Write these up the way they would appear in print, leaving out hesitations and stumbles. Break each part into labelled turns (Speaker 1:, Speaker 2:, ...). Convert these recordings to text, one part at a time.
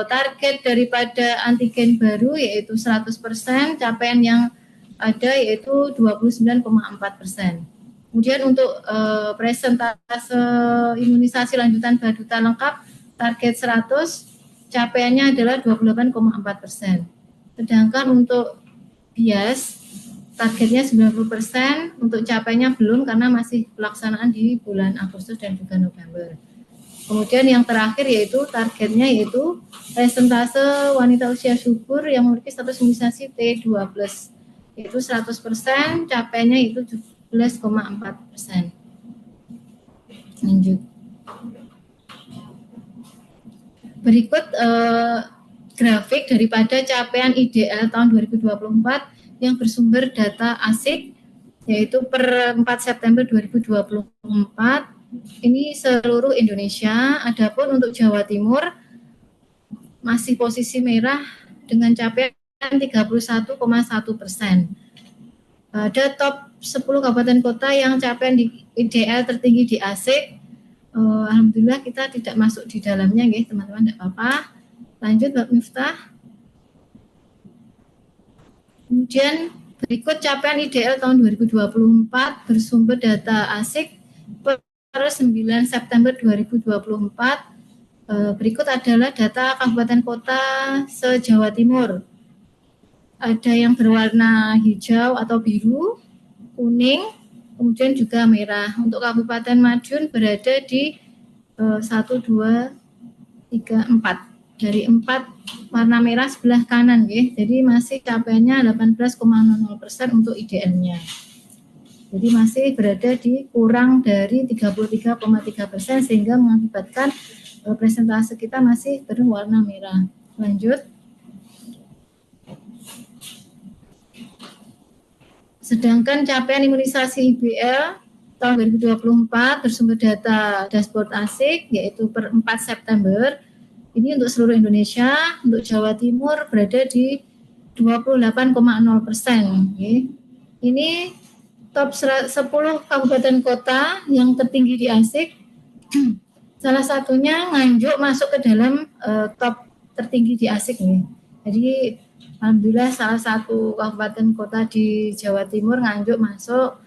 Speaker 1: target daripada antigen baru yaitu 100%, capaian yang ada yaitu 29,4%. Kemudian untuk presentase imunisasi lanjutan Baduta lengkap target 100, capaiannya adalah 28,4%. Sedangkan untuk bias targetnya 90%, untuk capaiannya belum karena masih pelaksanaan di bulan Agustus dan juga November. Kemudian yang terakhir yaitu targetnya yaitu presentase wanita usia subur yang memiliki status imunisasi T2+, yaitu 100%, capaiannya itu 17,4%. Lanjut. Berikut grafik daripada capaian IDL tahun 2024 yang bersumber data ASIC, yaitu per 4 September 2024. Ini seluruh Indonesia. Adapun untuk Jawa Timur masih posisi merah dengan capaian 31,1%. Ada top 10 kabupaten kota yang capaian di IDL tertinggi di ASIC. Alhamdulillah kita tidak masuk di dalamnya, ya teman-teman, tidak apa-apa. Lanjut Mbak Miftah. Kemudian berikut capaian IDL tahun 2024 bersumber data ASIC per 9 September 2024. Berikut adalah data kabupaten kota se-Jawa Timur. Ada yang berwarna hijau atau biru, kuning, kemudian juga merah. Untuk Kabupaten Madiun berada di 1, 2, 3, 4. Dari 4 warna merah sebelah kanan, ya. Jadi masih capaiannya 18,00% untuk IDL-nya. Jadi masih berada di kurang dari 33,3% sehingga mengakibatkan presentase kita masih berwarna merah. Lanjut. Sedangkan capaian imunisasi IBL tahun 2024 bersumber data dashboard ASIC yaitu per 4 September. Ini untuk seluruh Indonesia. Untuk Jawa Timur berada di 28,0%. Ini top 10 kabupaten kota yang tertinggi di ASIC. Salah satunya Nganjuk masuk ke dalam top tertinggi di ASIC. Jadi alhamdulillah salah satu kabupaten kota di Jawa Timur, Nganjuk, masuk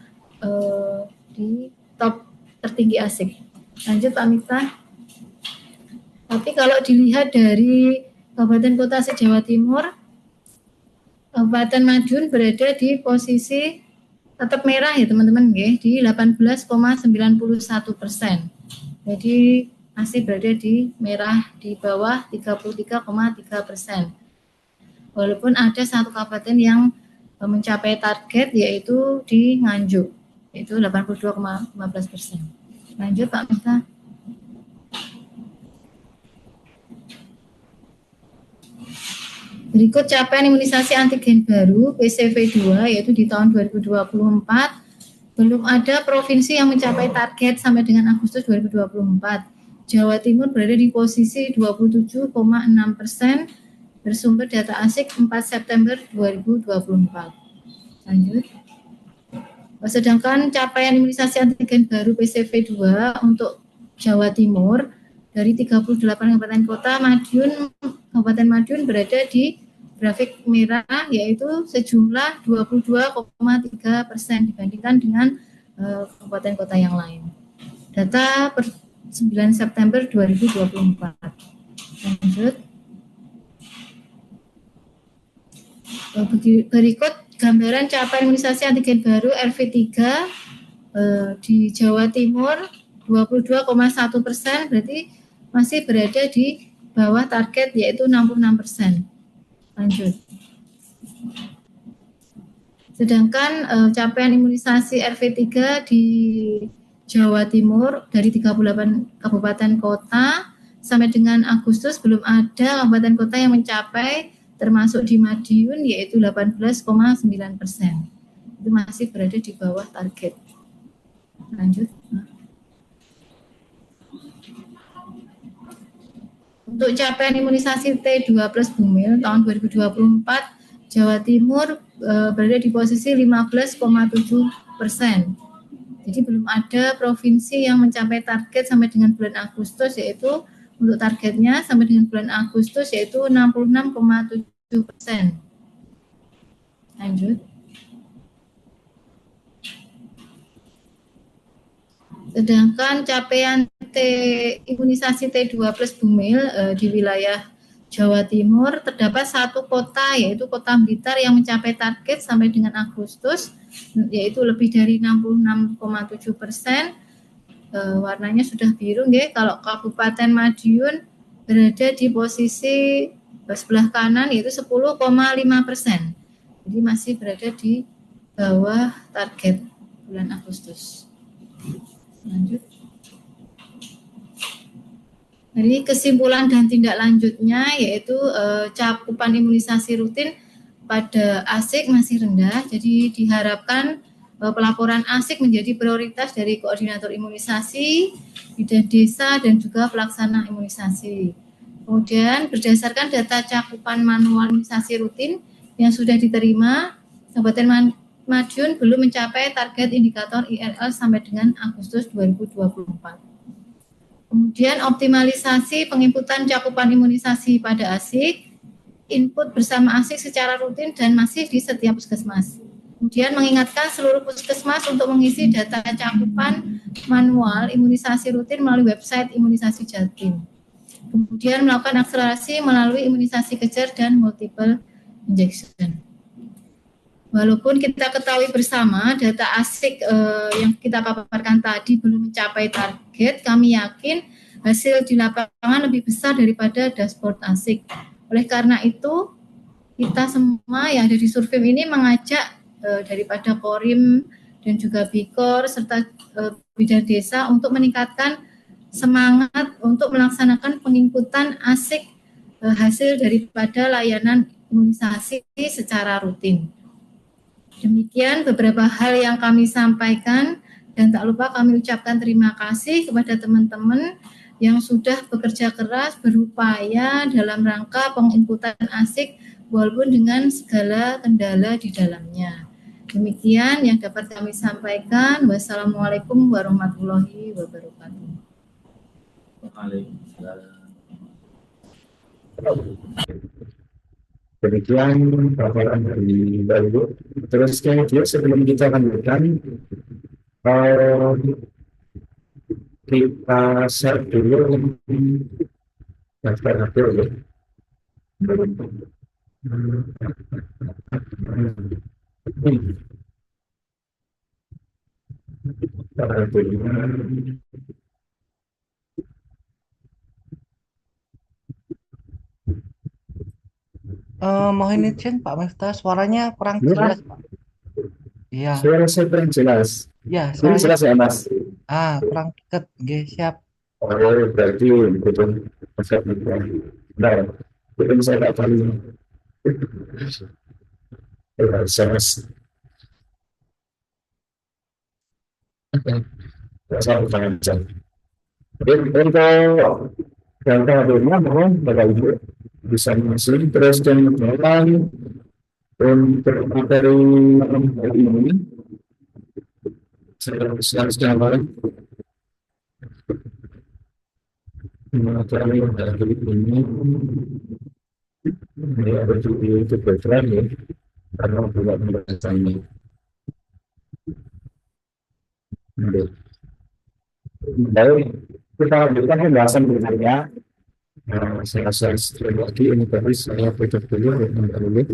Speaker 1: di top tertinggi ASIC. Lanjut Pak Miftah. Tapi kalau dilihat dari kabupaten kota se-Jawa Timur, Kabupaten Madiun berada di posisi tetap merah ya teman-teman, di 18,91%. Jadi masih berada di merah di bawah 33,3%. Walaupun ada satu kabupaten yang mencapai target yaitu di Nganjuk, yaitu 82,15%. Lanjut Pak Miftah. Berikut capaian imunisasi antigen baru PCV2 yaitu di tahun 2024. Belum ada provinsi yang mencapai target sampai dengan Agustus 2024. Jawa Timur berada di posisi 27,6% bersumber data ASIC 4 September 2024. Lanjut. Sedangkan capaian imunisasi antigen baru PCV2 untuk Jawa Timur dari 38 kabupaten kota, Kabupaten Madiun berada di grafik merah yaitu sejumlah 22,3% dibandingkan dengan kabupaten kota yang lain. Data per 9 September 2024. Lanjut. Berikut gambaran capaian imunisasi antigen baru RV3 di Jawa Timur 22,1%, berarti masih berada di bawah target yaitu 66%. Lanjut. Sedangkan capaian imunisasi RV3 di Jawa Timur dari 38 kabupaten kota sampai dengan Agustus belum ada kabupaten kota yang mencapai, termasuk di Madiun yaitu 18,9%. Itu masih berada di bawah target. Lanjut. Untuk capaian imunisasi T2+ Bumil tahun 2024, Jawa Timur berada di posisi 15,7%. Jadi belum ada provinsi yang mencapai target sampai dengan bulan Agustus yaitu Untuk targetnya sampai dengan bulan Agustus yaitu 66,7%. Lanjut. Sedangkan capaian imunisasi T2 plus Bumil di wilayah Jawa Timur terdapat satu kota yaitu Kota Blitar yang mencapai target sampai dengan Agustus yaitu lebih dari 66,7%. Warnanya sudah biru nggih. Kalau Kabupaten Madiun berada di posisi sebelah kanan yaitu 10,5%. Jadi masih berada di bawah target bulan Agustus. Lanjut. Jadi kesimpulan dan tindak lanjutnya yaitu cakupan imunisasi rutin pada ASIK masih rendah. Jadi diharapkan pelaporan ASIK menjadi prioritas dari koordinator imunisasi, bidan desa dan juga pelaksana imunisasi. Kemudian berdasarkan data cakupan manual imunisasi rutin yang sudah diterima, Kabupaten Madiun belum mencapai target indikator IRL sampai dengan Agustus 2024. Kemudian optimalisasi penginputan cakupan imunisasi pada ASIK, input bersama ASIK secara rutin dan masif di setiap puskesmas. Kemudian mengingatkan seluruh puskesmas untuk mengisi data cakupan manual imunisasi rutin melalui website imunisasi Jatim. Kemudian melakukan akselerasi melalui imunisasi kejar dan multiple injection. Walaupun kita ketahui bersama data ASIK yang kita paparkan tadi belum mencapai target, kami yakin hasil di lapangan lebih besar daripada dashboard ASIK. Oleh karena itu, kita semua yang ada di Survim ini mengajak daripada Korim dan juga Bikor serta bidan desa untuk meningkatkan semangat untuk melaksanakan penginputan ASIK hasil daripada layanan imunisasi secara rutin. Demikian beberapa hal yang kami sampaikan dan tak lupa kami ucapkan terima kasih kepada teman-teman yang sudah bekerja keras berupaya dalam rangka penginputan ASIK walaupun dengan segala kendala di dalamnya. Demikian yang dapat kami sampaikan. Wassalamualaikum warahmatullahi wabarakatuh.
Speaker 2: Demikian paparan dari Mbak Ibu. Terus kemudian sebelum kita lanjutkan, kita share dulu daftar hasil ya.
Speaker 3: Mohon izin Pak Miftah, suaranya kurang jelas Pak. Iya.
Speaker 2: Suara saya kurang jelas.
Speaker 3: Ya,
Speaker 2: Ini
Speaker 3: suaranya
Speaker 2: jelas ya Mas?
Speaker 3: kurang deket. Oke, siap.
Speaker 2: Oh, berarti betul. Bentar, betul saya tak tahu. Saya Mas. Saya pertanyaan jam. Untuk jangka waktunya mohon Bapak Ibu bisa masuk terus kemudian untuk materi ini saya sedang bareng materi dari ini ada itu berperan ya karena buat pembahasannya. Baik, kita lanjutkan pembahasan berikutnya. Saya rasa lagi ini tadi saya tutup dulu dulu.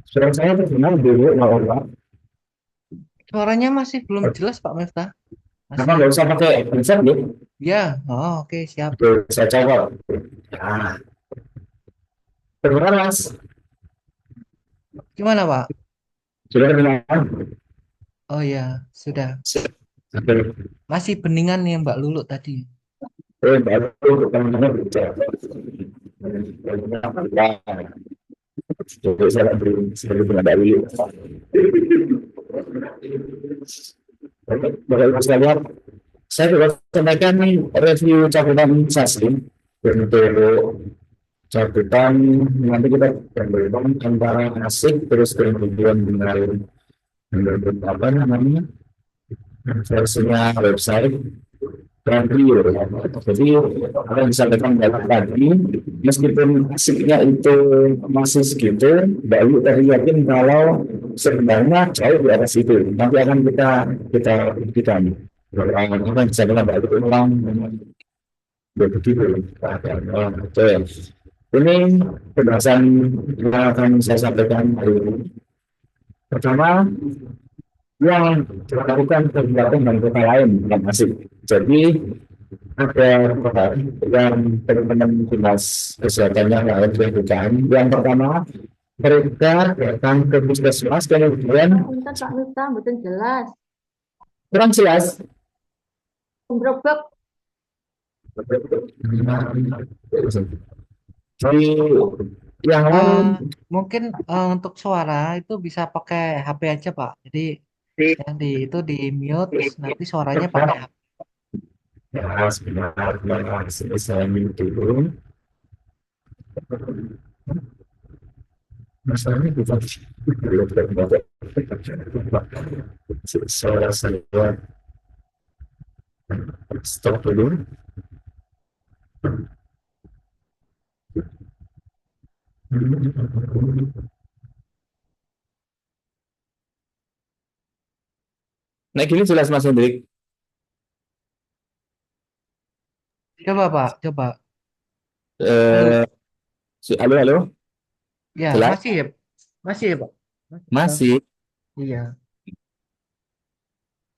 Speaker 2: Suara saya terdengar dulu, ya Allah.
Speaker 3: Suaranya masih belum jelas Pak Miftah.
Speaker 2: Apa
Speaker 3: Masih.
Speaker 2: nggak usah pakai headset nih?
Speaker 3: Ya, oh, oke siap.
Speaker 2: Oke, saya coba. Nah, terdengar mas?
Speaker 3: Gimana Pak?
Speaker 2: Sudah terdengar?
Speaker 3: Oh ya, sudah.
Speaker 2: Oke.
Speaker 3: Masih beningan nih Mbak Lulu tadi.
Speaker 2: Baru teman-teman bicara. Ya, jadi saya beri sebagai pengadali. Bapak Ibu sekalian, saya juga sampaikan nih review catatan Saslim untuk catatan nanti kita bergabung antara asik terus kemudian dengan apa namanya versinya website dan real. Jadi apa yang disampaikan dalam tadi meskipun asiknya itu masih segitu, Bayu tadi yakin kalau sebenarnya jauh di atas itu. Nanti akan kita buktikan. Apa yang disampaikan Bayu ulang begitu. Oke. Ini pembahasan yang akan saya sampaikan hari ini. Pertama, yang dilakukan kegiatan dan kota lain yang masih. Jadi ada kota yang teman-teman dinas kesehatan yang lain lakukan. Yang pertama, mereka datang ke puskesmas kemudian
Speaker 4: Punten Pak Miftah, mboten jelas.
Speaker 2: kurang jelas.
Speaker 4: Grobak
Speaker 2: Jadi yang lain
Speaker 3: Eh, mungkin untuk suara itu bisa pakai HP aja Pak. Jadi yang di itu di mute terus nanti suaranya pakai HP.
Speaker 2: ya sebenarnya saya dulu. Masalahnya bukan saya stop dulu. Nah, gini jelas Mas Hendrik.
Speaker 3: Coba Pak, coba. Halo.
Speaker 2: Eh, halo, halo,
Speaker 3: Ya,
Speaker 2: jelas?
Speaker 3: masih ya. Masih ya Pak. Masih Bang.
Speaker 2: Masih.
Speaker 3: Iya.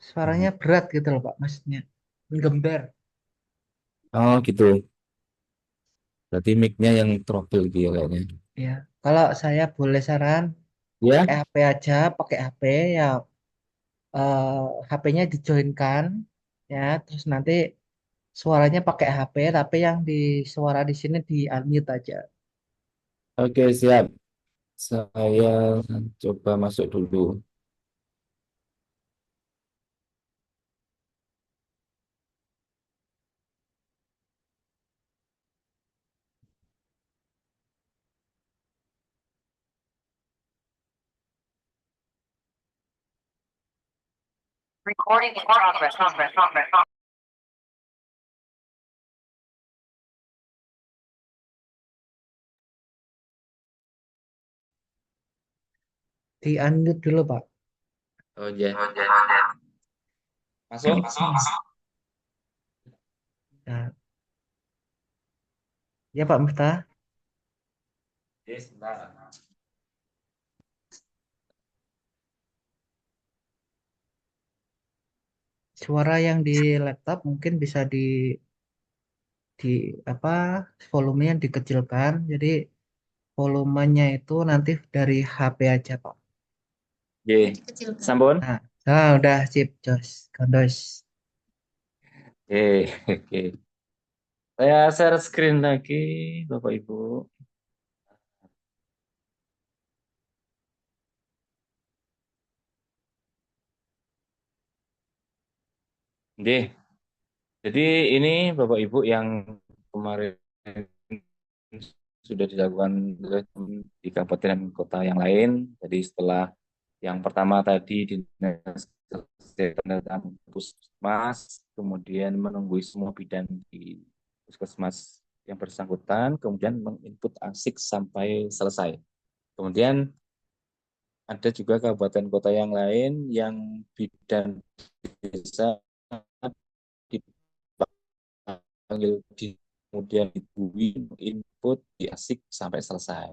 Speaker 3: Suaranya berat gitu loh Pak, maksudnya. Menggembar.
Speaker 2: Oh, gitu. Berarti mic-nya yang trouble gitu kayaknya.
Speaker 3: Ya. Kalau saya boleh saran, pakai
Speaker 2: Ya,
Speaker 3: HP aja, pakai HP ya HP-nya dijoinkan ya, terus nanti suaranya pakai HP tapi yang di suara di sini di unmute aja.
Speaker 2: oke, siap. Saya coba masuk dulu.
Speaker 5: Recording in progress.
Speaker 3: Di unmute dulu Pak.
Speaker 2: Oh, ya. Masuk?
Speaker 3: Nah, ya Pak Miftah.
Speaker 2: Oke, sebentar.
Speaker 3: Suara yang di laptop mungkin bisa di apa volumenya dikecilkan. Jadi volumenya itu nanti dari HP aja Pak.
Speaker 2: Oke,
Speaker 1: Kecilkan.
Speaker 2: sampun.
Speaker 3: Nah, udah sip, Jos. Kondos.
Speaker 2: Oke, oke. Saya share screen lagi, Bapak Ibu. Oke, jadi ini Bapak Ibu yang kemarin sudah dilakukan di kabupaten dan kota yang lain. Jadi setelah yang pertama tadi dinas kesehatan datang ke puskesmas, kemudian menunggu semua bidan di puskesmas yang bersangkutan, kemudian menginput asik sampai selesai. Kemudian ada juga kabupaten kota yang lain yang bidan desa dipanggil kemudian dibui input di asik sampai selesai.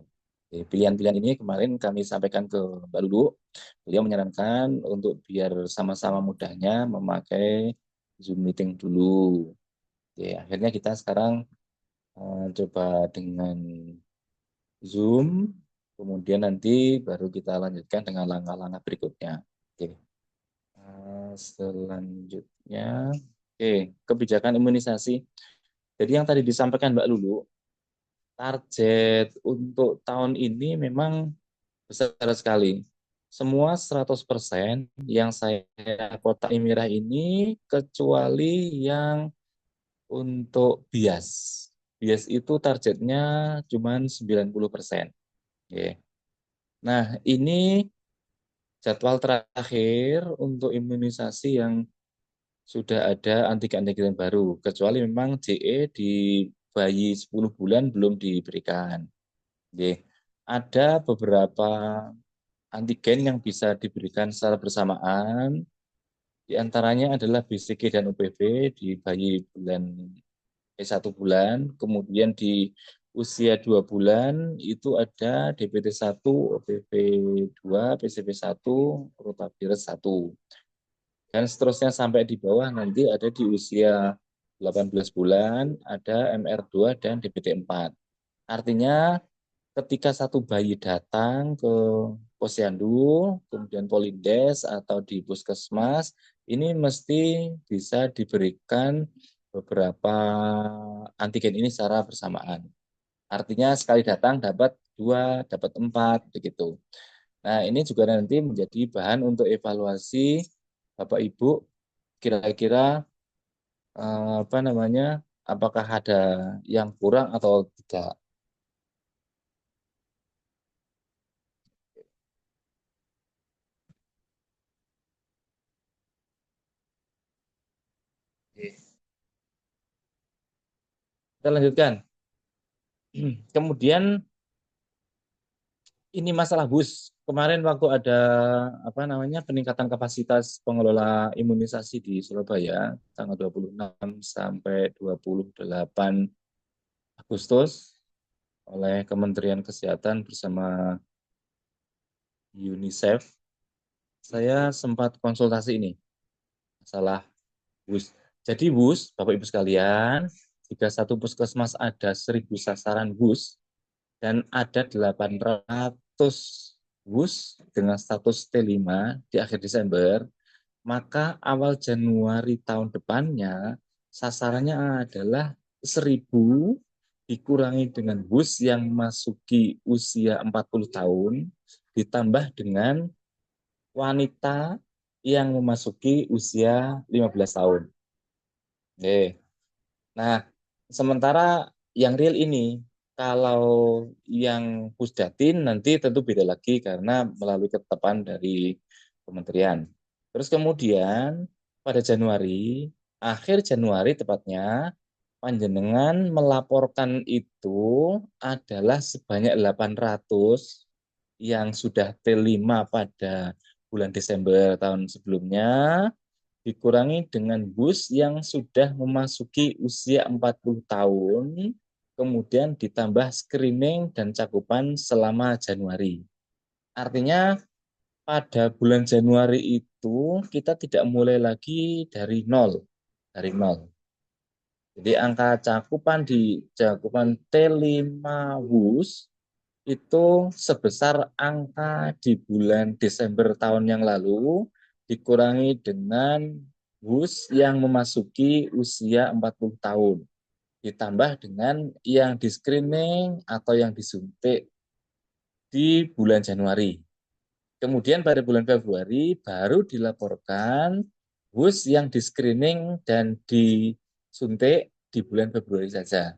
Speaker 5: Pilihan-pilihan ini kemarin kami sampaikan ke Mbak Lulu. Beliau menyarankan untuk biar sama-sama mudahnya memakai Zoom meeting dulu. Akhirnya kita sekarang coba dengan Zoom, kemudian nanti baru kita lanjutkan dengan langkah-langkah berikutnya. Selanjutnya, kebijakan imunisasi. Jadi yang tadi disampaikan Mbak Lulu, target untuk tahun ini memang besar sekali. Semua 100% yang saya kotak merah ini kecuali yang untuk bias. Bias itu targetnya cuma 90%. Oke. Nah, ini jadwal terakhir untuk imunisasi yang sudah ada antigen-antigen baru, kecuali memang JE di bayi 10 bulan belum diberikan. Oke. Ada beberapa antigen yang bisa diberikan secara bersamaan, di antaranya adalah BCG dan UPV di bayi satu bulan, kemudian di usia 2 bulan itu ada DPT1, OPV2, PCV1, rotavirus 1. Dan seterusnya sampai di bawah nanti ada di usia 18 bulan, ada MR2 dan DPT4. Artinya ketika satu bayi datang ke posyandu, kemudian Polindes atau di puskesmas, ini mesti bisa diberikan beberapa antigen ini secara bersamaan. Artinya sekali datang dapat 2, dapat 4, begitu. Nah, ini juga nanti menjadi bahan untuk evaluasi Bapak Ibu, kira-kira apakah ada yang kurang atau tidak. Kita lanjutkan. Kemudian ini masalah bus. Kemarin waktu ada peningkatan kapasitas pengelola imunisasi di Surabaya tanggal 26 sampai 28 Agustus oleh Kementerian Kesehatan bersama UNICEF, saya sempat konsultasi ini masalah bus. Jadi bus, Bapak Ibu sekalian, jika satu puskesmas ada 1.000 sasaran bus, dan ada 800 bus dengan status T5 di akhir Desember, maka awal Januari tahun depannya sasarannya adalah 1.000 dikurangi dengan bus yang memasuki usia 40 tahun ditambah dengan wanita yang memasuki usia 15 tahun. Oke. Nah, sementara yang real ini, kalau yang Pusdatin nanti tentu beda lagi karena melalui ketetapan dari kementerian. Terus kemudian pada Januari, akhir Januari tepatnya, panjenengan melaporkan itu adalah sebanyak 800 yang sudah T5 pada bulan Desember tahun sebelumnya, dikurangi dengan bus yang sudah memasuki usia 40 tahun, kemudian ditambah screening dan cakupan selama Januari. Artinya pada bulan Januari itu kita tidak mulai lagi dari nol. Jadi angka cakupan di cakupan T5 WUS itu sebesar angka di bulan Desember tahun yang lalu dikurangi dengan WUS yang memasuki usia 40 tahun. Ditambah dengan yang di screening atau yang disuntik di bulan Januari. Kemudian pada bulan Februari baru dilaporkan WUS yang di screening dan disuntik di bulan Februari saja.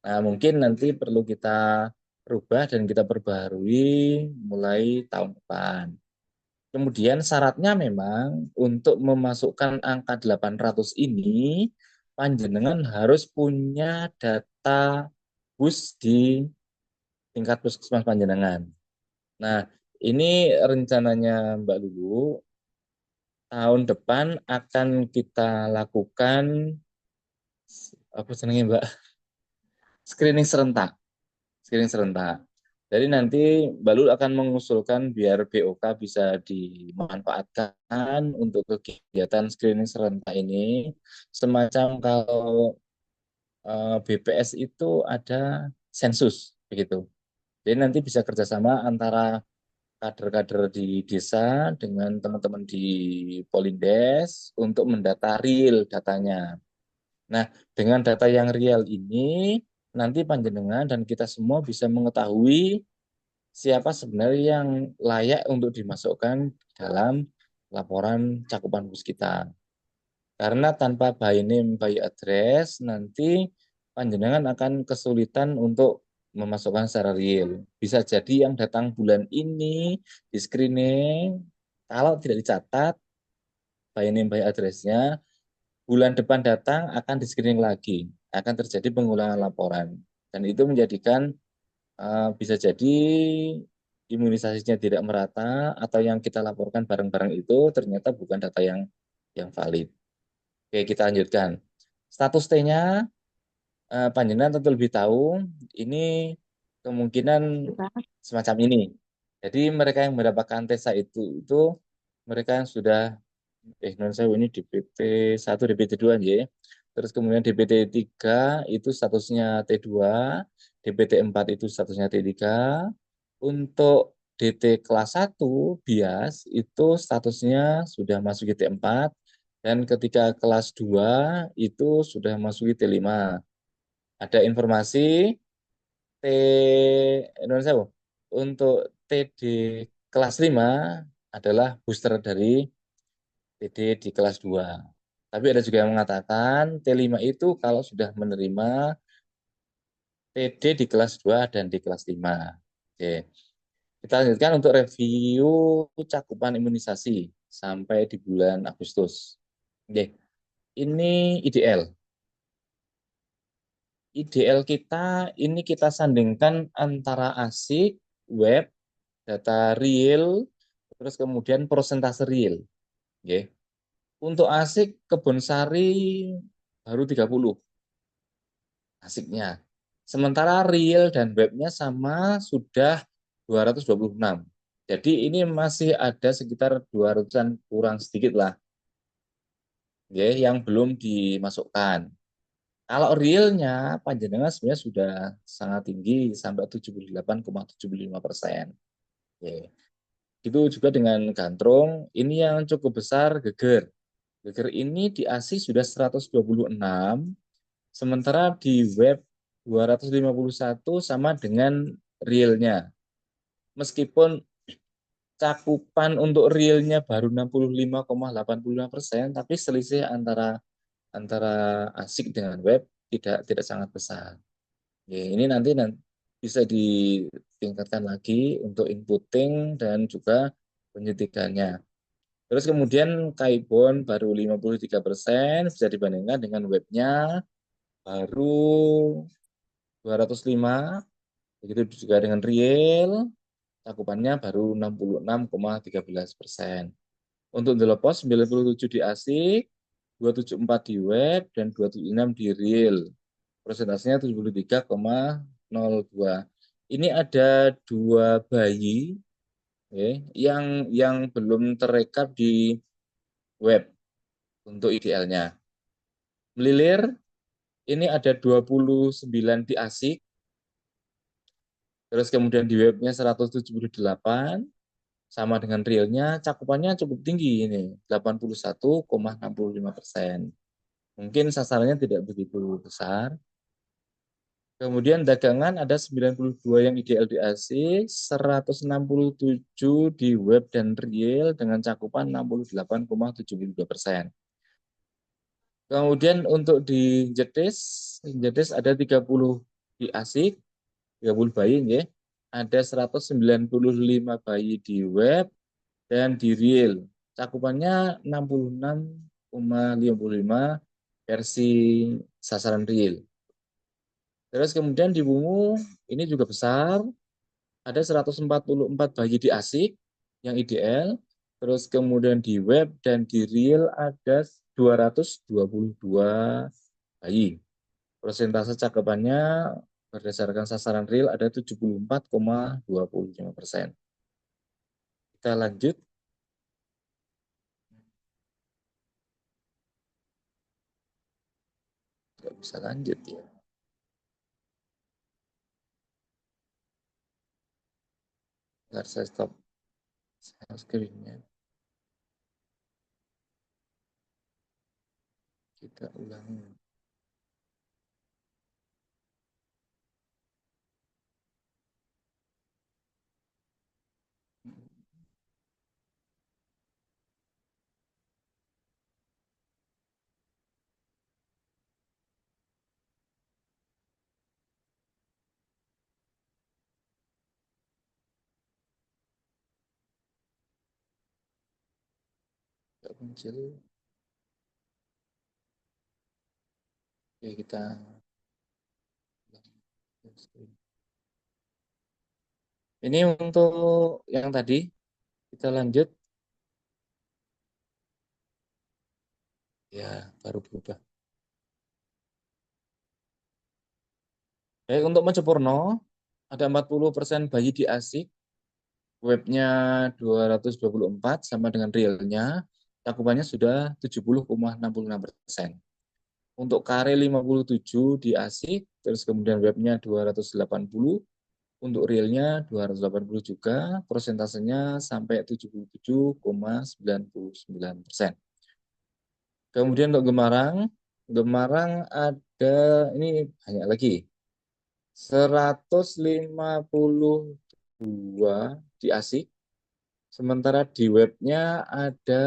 Speaker 5: Nah, mungkin nanti perlu kita rubah dan kita perbaharui mulai tahun depan. Kemudian syaratnya memang untuk memasukkan angka 800 ini, panjenengan harus punya data bus di tingkat puskesmas panjenengan. Nah, ini rencananya Mbak Lulu, tahun depan akan kita lakukan, apa senangnya Mbak? Screening serentak. Jadi nanti Mbak Lul akan mengusulkan biar BOK bisa dimanfaatkan untuk kegiatan screening serentak ini. Semacam kalau BPS itu ada sensus, begitu. Jadi nanti bisa kerjasama antara kader-kader di desa dengan teman-teman di Polindes untuk mendata real datanya. Nah, dengan data yang real ini, nanti panjenengan dan kita semua bisa mengetahui siapa sebenarnya yang layak untuk dimasukkan dalam laporan cakupan bus kita. Karena tanpa by name, by address, nanti panjenengan akan kesulitan untuk memasukkan secara real. Bisa jadi yang datang bulan ini di screening, kalau tidak dicatat by name, by address-nya, bulan depan datang akan di screening lagi. Akan terjadi pengulangan laporan. Dan itu menjadikan bisa jadi imunisasinya tidak merata atau yang kita laporkan bareng-bareng itu ternyata bukan data yang valid. Oke, kita lanjutkan. Status T-nya panjenengan tentu lebih tahu, ini kemungkinan semacam ini. Jadi mereka yang mendapatkan TESA itu mereka yang sudah non saya ini DPT 1, DPT 2 ya. Terus kemudian DPT 3 itu statusnya T2, DPT 4 itu statusnya T3. Untuk DT kelas 1 bias itu statusnya sudah masuk T4 dan ketika kelas 2 itu sudah masuk T5. Ada informasi T Indonesia untuk TD kelas 5 adalah booster dari TD di kelas 2. Tapi ada juga yang mengatakan T5 itu kalau sudah menerima TD di kelas 2 dan di kelas 5. Oke. Kita lanjutkan untuk review cakupan imunisasi sampai di bulan Agustus. Oke. Ini IDL. IDL kita ini kita sandingkan antara ASIC, web, data real, terus kemudian persentase real. Oke. Untuk ASIC Kebonsari baru 30 ASIC-nya. Sementara real dan webnya sama sudah 226. Jadi ini masih ada sekitar 200-an kurang sedikit lah. Ya, yang belum dimasukkan. Kalau realnya panjenengan sebenarnya sudah sangat tinggi sampai 78,75%. Ya. Itu juga dengan Gantrung, ini yang cukup besar Geger. Geger ini di ASI sudah 126, sementara di web 251 sama dengan realnya. Meskipun cakupan untuk realnya baru 65,85%, tapi selisih antara ASIC dengan web tidak sangat besar. Ya, ini nanti bisa ditingkatkan lagi untuk inputting dan juga penyuntikannya. Terus kemudian Kaibon baru 53% bisa dibandingkan dengan webnya baru 205, begitu juga dengan real cakupannya baru 66,13%. Untuk Delepos 97 di ASIC, 274 di web, dan 276 di real. Persentasenya 73,02. Ini ada 2 bayi yang belum terekap di web untuk IDL-nya. Melilir, ini ada 29 di ASIC, terus kemudian di webnya 178, sama dengan realnya cakupannya cukup tinggi ini 81,65%. Mungkin sasarannya tidak begitu besar. Kemudian dagangan ada 92 yang ideal di ASIC, 167 di web dan real dengan cakupan 68,72%. Kemudian untuk di Jetis ada 30 di ASIC, 30 bayi ya. Ada 195 bayi di web dan di real. Cakupannya 66,55 versi sasaran real. Terus kemudian di Wungu ini juga besar, ada 144 bayi di ASIC yang IDL, terus kemudian di web dan di real ada 222 bayi. Persentase cakupannya berdasarkan sasaran real ada 74,25%. Kita lanjut. Nggak bisa lanjut ya. Bentar, saya stop screen-nya. Kita ulangi. Nggak muncul. Oke, kita ini untuk yang tadi. Kita lanjut. Ya, baru berubah. Baik, untuk Mojokerto ada 40% bayi di ASIK, webnya 224 sama dengan realnya, cakupannya sudah 70,66%. Untuk kare 57 di ASIK, terus kemudian webnya 280, untuk realnya 280 juga, persentasenya sampai 77,99%. Kemudian untuk Gemarang ada, ini banyak lagi, 152 di ASIK, sementara di webnya ada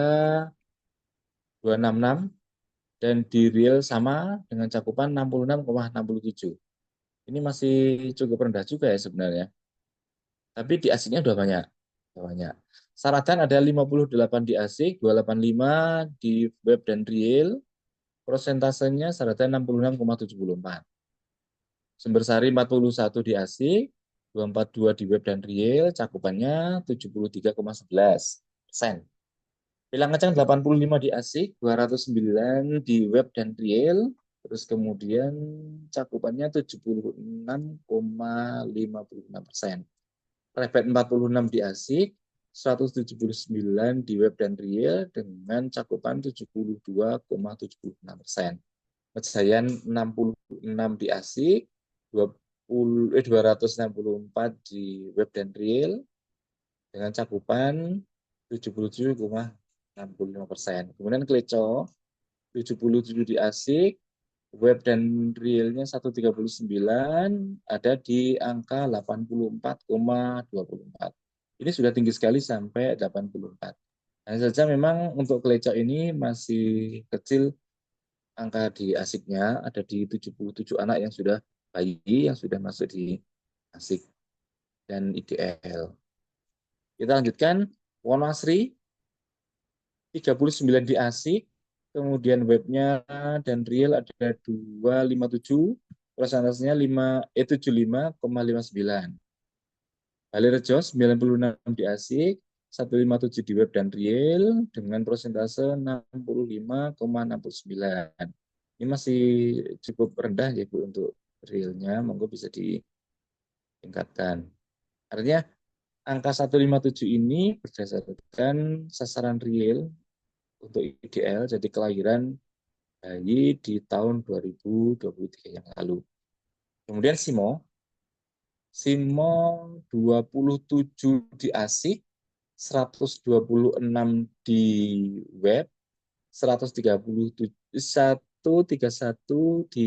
Speaker 5: 266, dan di real sama dengan cakupan 66,67. Ini masih cukup rendah juga ya sebenarnya. Tapi di ASIK-nya udah banyak. Saratan ada 58 di ASIK, 285 di web dan real. Prosentasenya Saratan 66,74. Sumbersari 41 di ASIK, 242 di web dan real, cakupannya 73,11%. Pilangkecang 85 di ASIK, 209 di web dan real, terus kemudian cakupannya 76,56%. Repet 46 di ASIK, 179 di web dan real dengan cakupan 72,76%. Pecahan 66 di ASIK, 264 di web dan real dengan cakupan 77,65%. Kemudian Kleco 77 di ASIK, web dan realnya 139, ada di angka 84,24. Ini sudah tinggi sekali sampai 84. Hanya saja memang untuk Kleco ini masih kecil angka di ASIK-nya, ada di 77 anak yang sudah bayi yang sudah masuk di ASIK dan IDL. Kita lanjutkan, Wonasri 39 di ASIK, kemudian webnya dan real ada 257, persentasenya 75,59. Balirejo 96 di ASIK, 157 di web dan real dengan persentase 65,69. Ini masih cukup rendah ya Bu untuk realnya, monggo bisa ditingkatkan. Artinya angka 157 ini berdasarkan sasaran real untuk IDL, jadi kelahiran bayi di tahun 2023 yang lalu. Kemudian SIMO 27 di ASIK, 126 di web, 131 di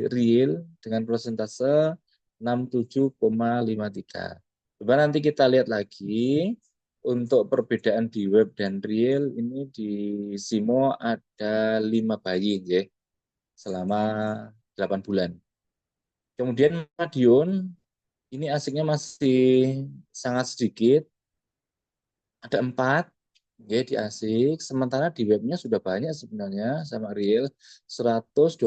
Speaker 5: real dengan persentase 67,53. Coba nanti kita lihat lagi untuk perbedaan di web dan real. Ini di SIMO ada 5 bayi ya, selama 8 bulan. Kemudian Madiun ini ASIK-nya masih sangat sedikit, ada 4 ya, di ASIK, sementara di webnya sudah banyak sebenarnya sama real 127.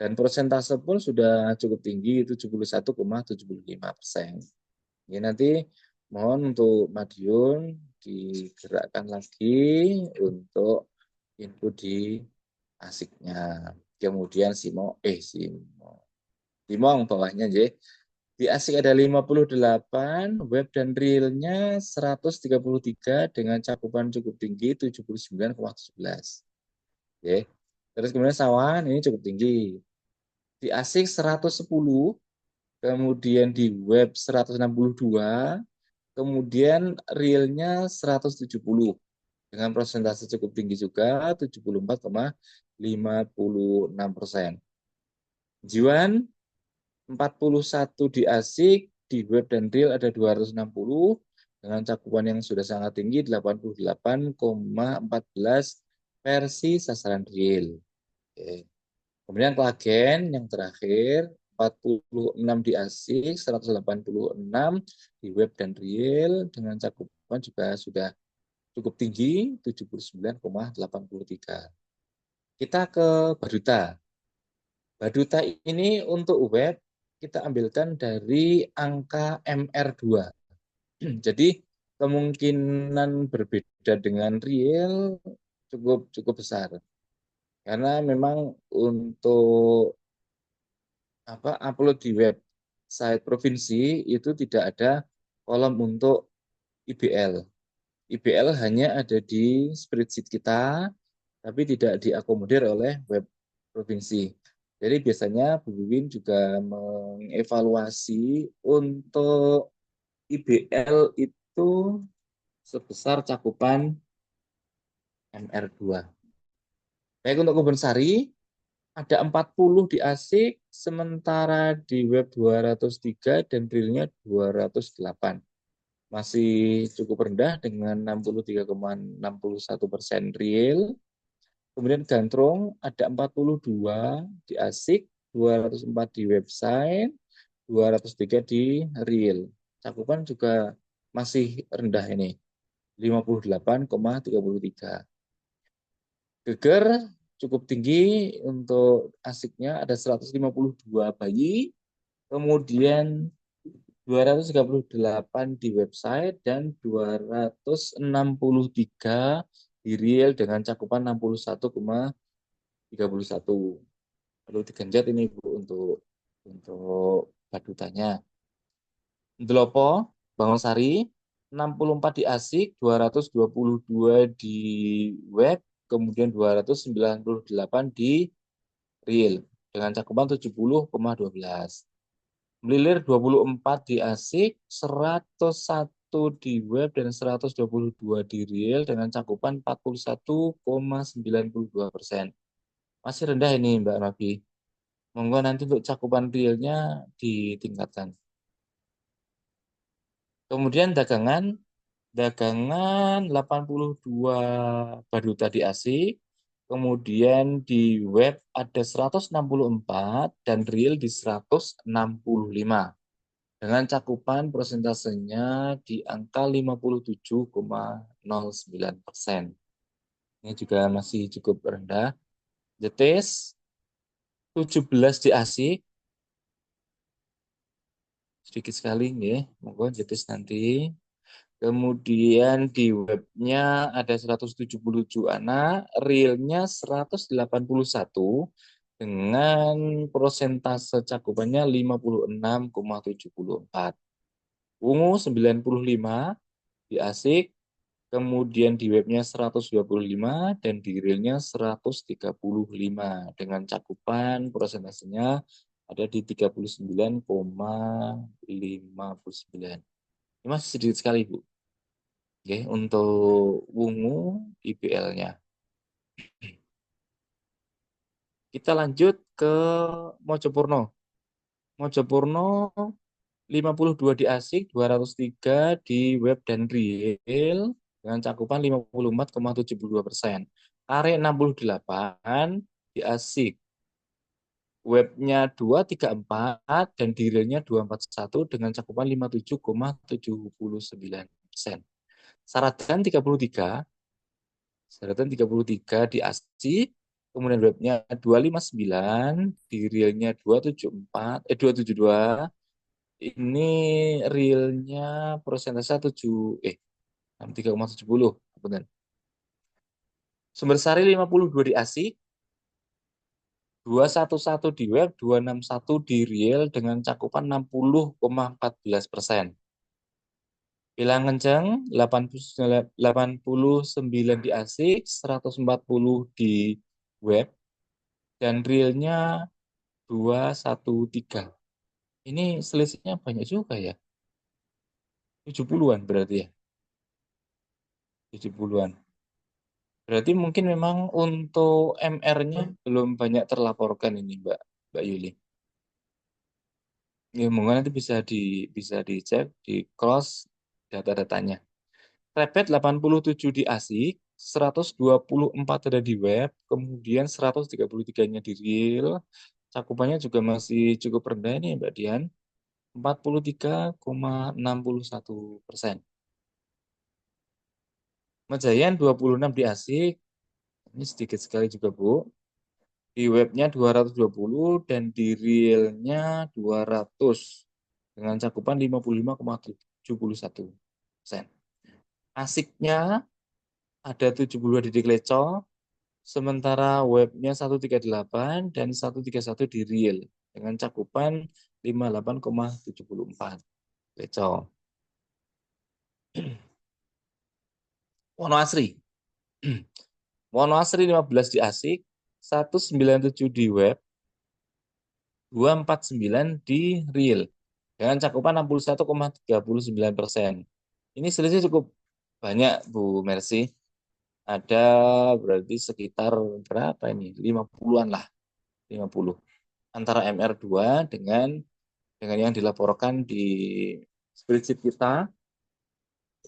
Speaker 5: Dan persentase pun sudah cukup tinggi, itu 71,75%. Ya, nanti mohon untuk Madiun digerakkan lagi untuk input di ASIK-nya. Kemudian SIMO. Dimong bawahnya J. Di ASIC ada 58, web dan realnya 133 dengan cakupan cukup tinggi 79,17. Oke. Terus kemudian Sawan ini cukup tinggi. Di ASIC 110, kemudian di web 162, kemudian realnya 170 dengan persentase cukup tinggi juga 74,56%. Jiwan 41 di ASIC, di web dan real ada 260 dengan cakupan yang sudah sangat tinggi 88,14 versi sasaran real. Oke. Kemudian Klagen yang terakhir 46 di ASIC, 186 di web dan real dengan cakupan juga sudah cukup tinggi 79,83. Kita ke Baduta. Baduta ini untuk web kita ambilkan dari angka MR2. Jadi kemungkinan berbeda dengan real cukup besar. Karena memang untuk upload di website provinsi itu tidak ada kolom untuk IBL. IBL hanya ada di spreadsheet kita, tapi tidak diakomodir oleh web provinsi. Jadi biasanya Bu Wiwin juga mengevaluasi untuk IBL itu sebesar cakupan MR2. Baik, untuk Kebun Sari ada 40 di ASIC, sementara di web 203 dan realnya 208. Masih cukup rendah dengan 63,61% real. Kemudian Gantrong ada 42 di ASIC, 204 di website, 203 di real. Cakupan juga masih rendah ini, 58,33. Geger cukup tinggi untuk ASIC-nya ada 152 bayi, kemudian 238 di website dan 263 di real dengan cakupan 61,31. Perlu digenjot ini Bu untuk badutanya. Delopo, Bangunsari 64 di ASIC, 222 di web, kemudian 298 di real dengan cakupan 70,12. Melilir 24 di ASIC, 101 di web dan 122 di real dengan cakupan 41,92%. Masih rendah ini Mbak Rabi. Monggo nanti untuk cakupan realnya ditingkatkan. Kemudian dagangan 82 baduta di ASIC, kemudian di web ada 164 dan real di 165 dengan cakupan persentasenya di angka 57,09%. Ini juga masih cukup rendah. Jetis 17 di ASIC, sedikit sekali nih, monggo jetis nanti. Kemudian di webnya ada 177 anak, realnya 181 dengan persentase cakupannya 56,74. Ungu 95 di ASIC, kemudian di webnya 125 dan di realnya 135 dengan cakupan persentasenya ada di 39,59. Ini masih sedikit sekali Bu. Oke, untuk Wungu IBL-nya. Kita lanjut ke Mojopurno. Mojopurno 52 di ASIC, 203 di web dan real dengan cakupan 54,72%. Are 68 di ASIC. Webnya 234 dan di realnya 241 dengan cakupan 57,79%. Saratan 33 di ASIC, kemudian webnya 259, di realnya 272. Ini realnya persentase 63,70. Benar. Sumber Sari 52 di ASIC, 211 di web, 261 di real dengan cakupan 60,14%. Bilang kenceng, 89 di ASIC, 140 di web, dan realnya 213. Ini selisihnya banyak juga ya. 70-an berarti ya. 70-an. Berarti mungkin memang untuk MR-nya belum banyak terlaporkan ini Mbak Yuli. Ya, mungkin nanti bisa dicek di cross data-datanya. Repet 87 di ASIC, 124 ada di web, kemudian 133-nya di real. Cakupannya juga masih cukup rendah nih Mbak Dian, 43,61%. Majayan 26 di ASIC, ini sedikit sekali juga Bu. Di webnya 220 dan di realnya 200 dengan cakupan 55,71%. Asiknya ada 72 di Kleco, sementara webnya 138 dan 131 di real dengan cakupan 58,74. Kleco. Wonoasri. Wonoasri 15 di Asik, 197 di web, 249 di real dengan cakupan 61,39%. Ini selisih cukup banyak Bu Mercy. Ada berarti sekitar berapa ini? 50-an lah. 50. Antara MR2 dengan yang dilaporkan di spreadsheet kita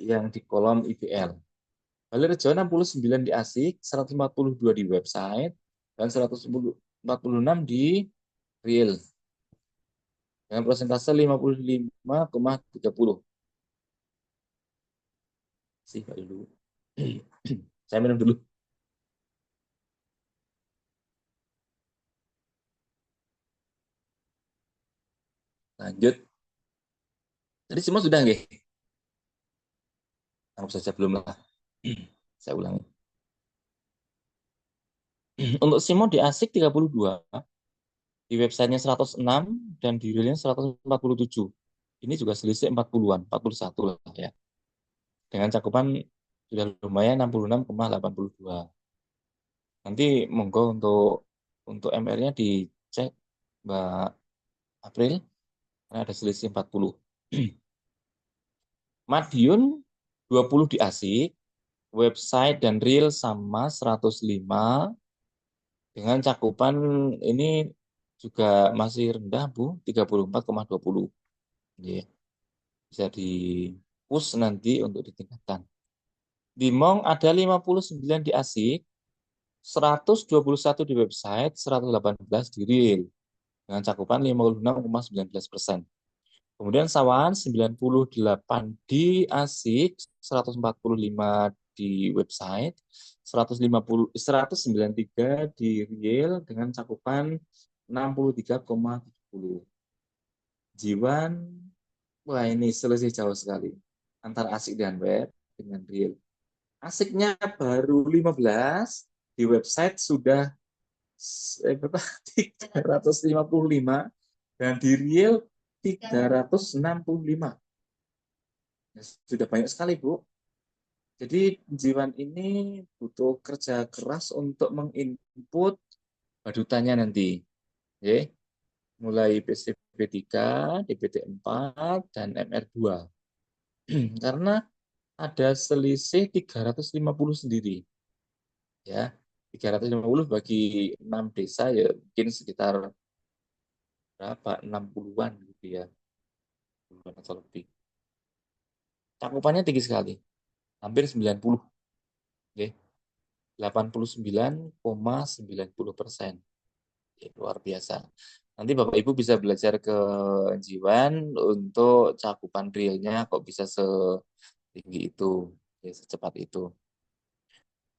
Speaker 5: yang di kolom IBL. Balirejo 69 di ASIC, 142 di website, dan 146 di real. Dengan persentase 55,30. Sih, Pak dulu. Saya minum dulu. Lanjut. Tadi semua sudah nggih? Anggap saja belum lah. Saya ulangi. Untuk SIMO di ASIC 32, di websitenya 106, dan di realnya 147. Ini juga selisih 40-an, 41 lah ya. Dengan cakupan sudah lumayan 66,82. Nanti monggo untuk MR-nya dicek Mbak April, karena ada selisih 40. Madiun 20 di ASIC, website dan real sama 105, dengan cakupan ini juga masih rendah Bu, 34,20. Yeah. Bisa di push nanti untuk ditingkatkan. Di Mong ada 59 di ASIC, 121 di website, 118 di real dengan cakupan 56,19%. Kemudian Sawan 98 di ASIC, 145 di website, 193 di real dengan cakupan 63,70. Jiwan, wah ini selisih jauh sekali antara ASIC dan web dengan real. ASIC-nya baru 15, di website sudah 355 dan di real 365. Sudah banyak sekali, Bu. Jadi Jiwan ini butuh kerja keras untuk menginput badutannya nanti. Oke. Mulai PCP3, DPT4, dan MR2. Karena ada selisih 350 sendiri. Ya, 350 bagi 6 desa ya mungkin sekitar berapa? 60-an gitu ya. 60-an atau lebih. Cakupannya tinggi sekali. Hampir 90. Oke. 89,90%. Ya, luar biasa. Nanti Bapak Ibu bisa belajar ke Jiwan untuk cakupan realnya kok bisa setinggi itu, ya, secepat itu.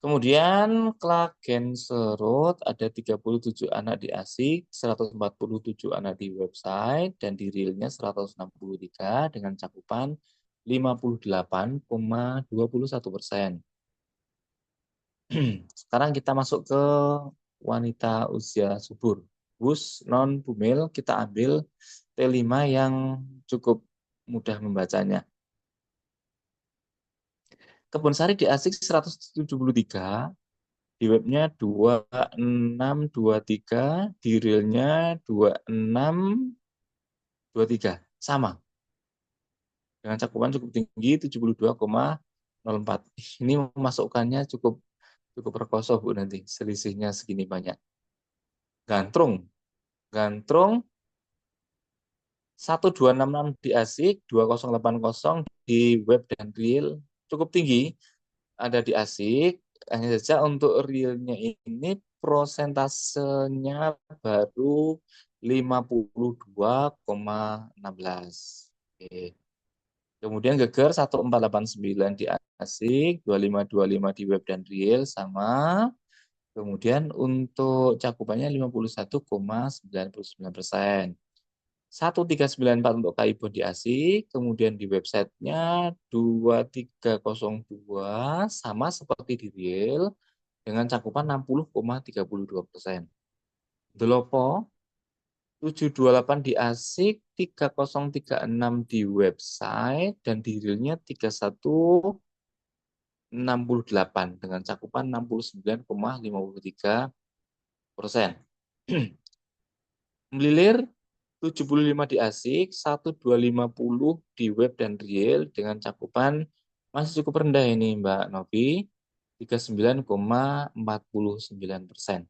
Speaker 5: Kemudian Klagen Serut ada 37 anak di ASIC, 147 anak di website, dan di realnya 163 dengan cakupan 58,21%. Sekarang kita masuk ke wanita usia subur. WUS non Bumil, kita ambil T5 yang cukup mudah membacanya. Kebonsari di ASIC 173, di webnya 2623, di realnya 2623. Sama. Dengan cakupan cukup tinggi 72,04. Ini memasukkannya cukup perkosa Bu nanti. Selisihnya segini banyak. Gantrung. Gantrung 1266 di ASIC, 2080 di web dan real. Cukup tinggi. Ada di ASIC. Hanya saja untuk realnya ini prosentasenya baru 52,16. Oke. Kemudian geger 1489 di ASIC, 2525 di web dan real sama. Kemudian untuk cakupannya 51,99%. 1394 untuk KIBO di ASIC, kemudian di websitenya 2302 sama seperti di real dengan cakupan 60,32%. Delopo 728 di ASIC, 3036 di website, dan di realnya 3168 dengan cakupan 69,53%. Melilir 75 di ASIC, 1250 di web dan real dengan cakupan masih cukup rendah ini Mbak Novi, 39,49%.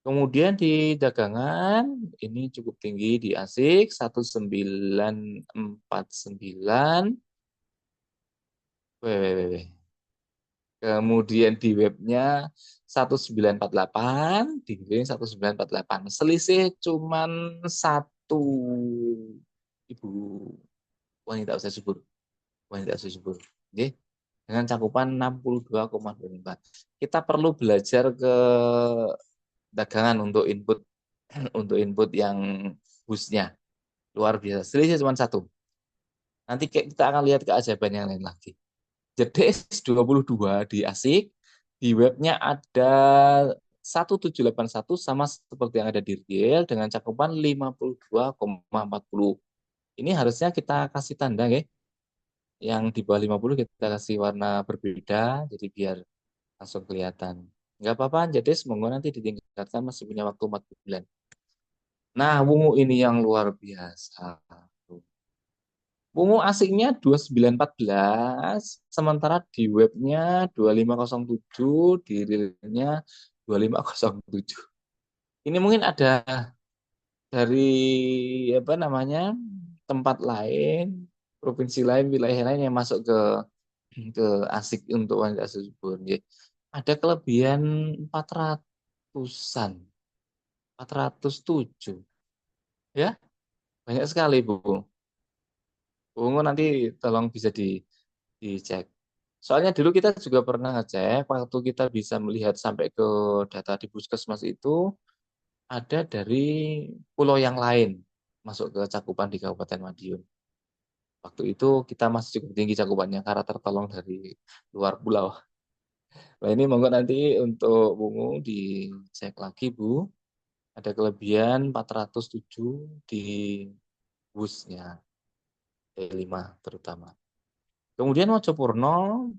Speaker 5: Kemudian di dagangan ini cukup tinggi di ASIC 1949. Kemudian di webnya 1948, di web 1948. Selisih cuman satu ibu wanita usia subur. Wanita usia subur. Oke. Dengan cakupan 62,24. Kita perlu belajar ke dagangan untuk input yang busnya. Luar biasa. Selisih cuma satu. Nanti kita akan lihat keajaiban yang lain lagi. JDS 22 di ASIC, di webnya ada 1781 sama seperti yang ada di real dengan cakupan 52,40. Ini harusnya kita kasih tanda ya. Yang di bawah 50 kita kasih warna berbeda jadi biar langsung kelihatan. Enggak apa-apa, JDS monggo nanti ditingkatkan, masih punya waktu 4 bulan. Nah, wungu ini yang luar biasa. Wungu asingnya 2914, sementara di webnya 2507, di realnya 2507. Ini mungkin ada dari tempat lain, provinsi lain, wilayah lain yang masuk ke asik untuk wanita subur. Ada kelebihan 400-an, 407. Ya, banyak sekali Bu. Ungu nanti tolong bisa dicek. Soalnya dulu kita juga pernah ngecek, waktu kita bisa melihat sampai ke data di Puskesmas itu, ada dari pulau yang lain masuk ke cakupan di Kabupaten Madiun. Waktu itu kita masih cukup tinggi cakupannya karena tertolong dari luar pulau. Nah ini monggo nanti untuk Bungu dicek lagi Bu. Ada kelebihan 407 di busnya, T5 terutama. Kemudian Mojopurno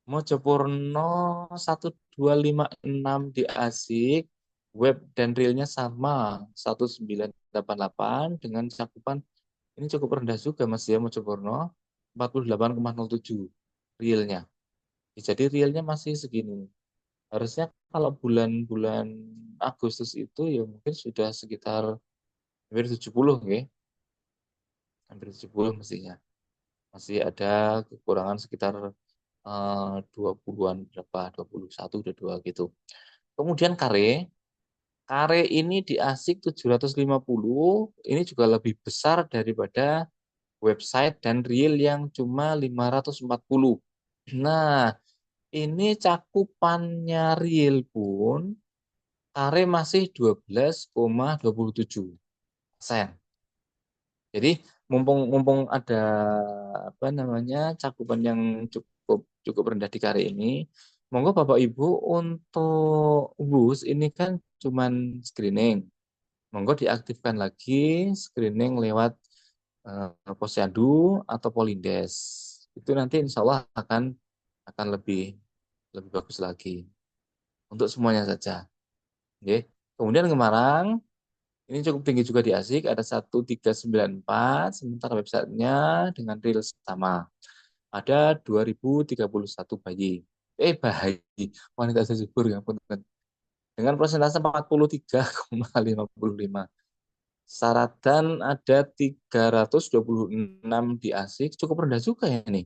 Speaker 5: 1256 di ASIC, web dan realnya sama 1988 dengan cakupan ini cukup rendah juga Mas ya Mojopurno 48,07 realnya. Jadi realnya masih segini. Harusnya kalau bulan-bulan Agustus itu ya mungkin sudah sekitar hampir 70 ya. Hampir 70 mestinya. Masih ada kekurangan sekitar 20-an berapa, 21 udah 2 gitu. Kemudian kare ini di ASIC 750, ini juga lebih besar daripada website dan real yang cuma 540. Nah, ini cakupannya real pun kare masih 12,27%. Jadi mumpung ada cakupan yang cukup rendah di kare ini, Monggo Bapak Ibu untuk WUS ini kan cuman screening. Monggo diaktifkan lagi screening lewat Posyandu atau Polindes. Itu nanti insya Allah akan lebih bagus lagi untuk semuanya saja. Oke. Kemudian Semarang ini cukup tinggi juga di ASIK, ada 1394, sementara websitenya dengan real sama. Ada 2031 bayi. Bayi, wanita subur ya, punten. Dengan persentase 43,55. Syaratan ada 326 di ASIK, cukup rendah juga ya nih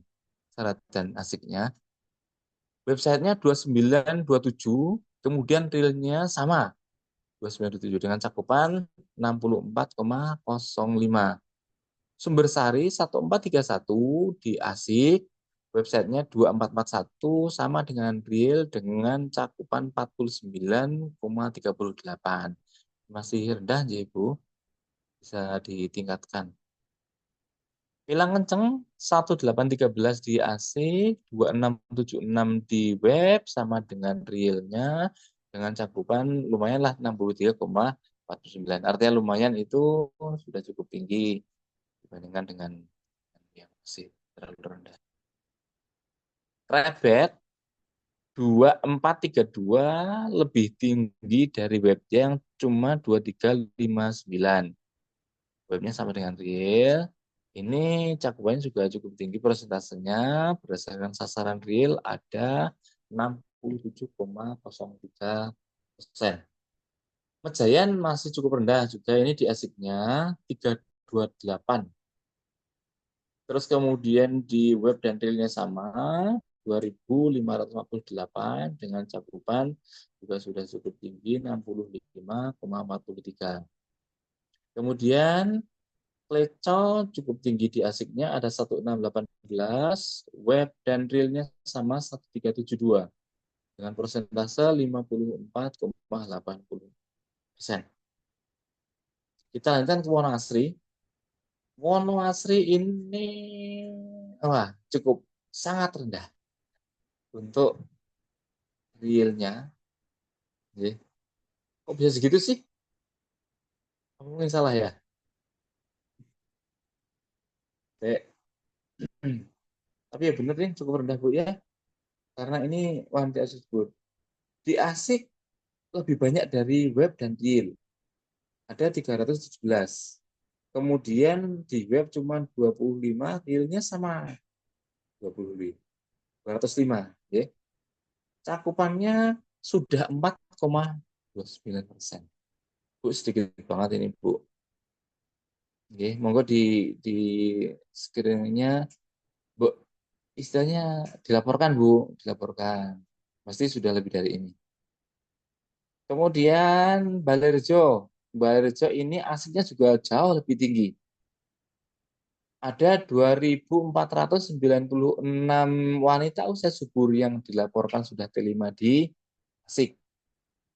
Speaker 5: syaratan ASIKnya. Websitenya 2927, kemudian realnya sama 2927 dengan cakupan 64,05. Sumber Sari 1431 di ASIK, websitenya 2441 sama dengan real dengan cakupan 49,38. Masih rendah ya Ibu, bisa ditingkatkan. Pilang kenceng 1813 di ASIK, 2676 di web sama dengan realnya dengan cakupan lumayan lah 63,49. Artinya lumayan itu sudah cukup tinggi dibandingkan dengan yang masih terlalu rendah. Rebet 2432 lebih tinggi dari webnya yang cuma 2359. Webnya sama dengan real. Ini cakupannya juga cukup tinggi persentasenya. Berdasarkan sasaran real ada 67,03%. Mejayan masih cukup rendah juga. Ini di ASIK-nya 328. Terus kemudian di web dan realnya sama 2.548 dengan cakupan juga sudah cukup tinggi 65,43. Kemudian Kleco cukup tinggi di ASIK-nya ada 1618, web dan realnya sama 1372 dengan persentase 54,80%. Kita lanjutkan ke Wonoasri. Wonoasri ini cukup sangat rendah untuk realnya. Kok bisa segitu sih? Mungkin salah ya. Tapi ya bener nih cukup rendah Bu ya. Karena ini wanita subur. Di ASIK lebih banyak dari web dan real. Ada 317. Kemudian di web cuma 25, realnya sama 25. 205. Ya. Cakupannya sudah 4,29%. Bu, sedikit banget ini Bu. Oke, monggo di screen-nya Bu, istilahnya dilaporkan Bu, dilaporkan. Pasti sudah lebih dari ini. Kemudian Balerjo. Balerjo ini aslinya juga jauh lebih tinggi. Ada 2.496 wanita usia subur yang dilaporkan sudah T5 di ASIK.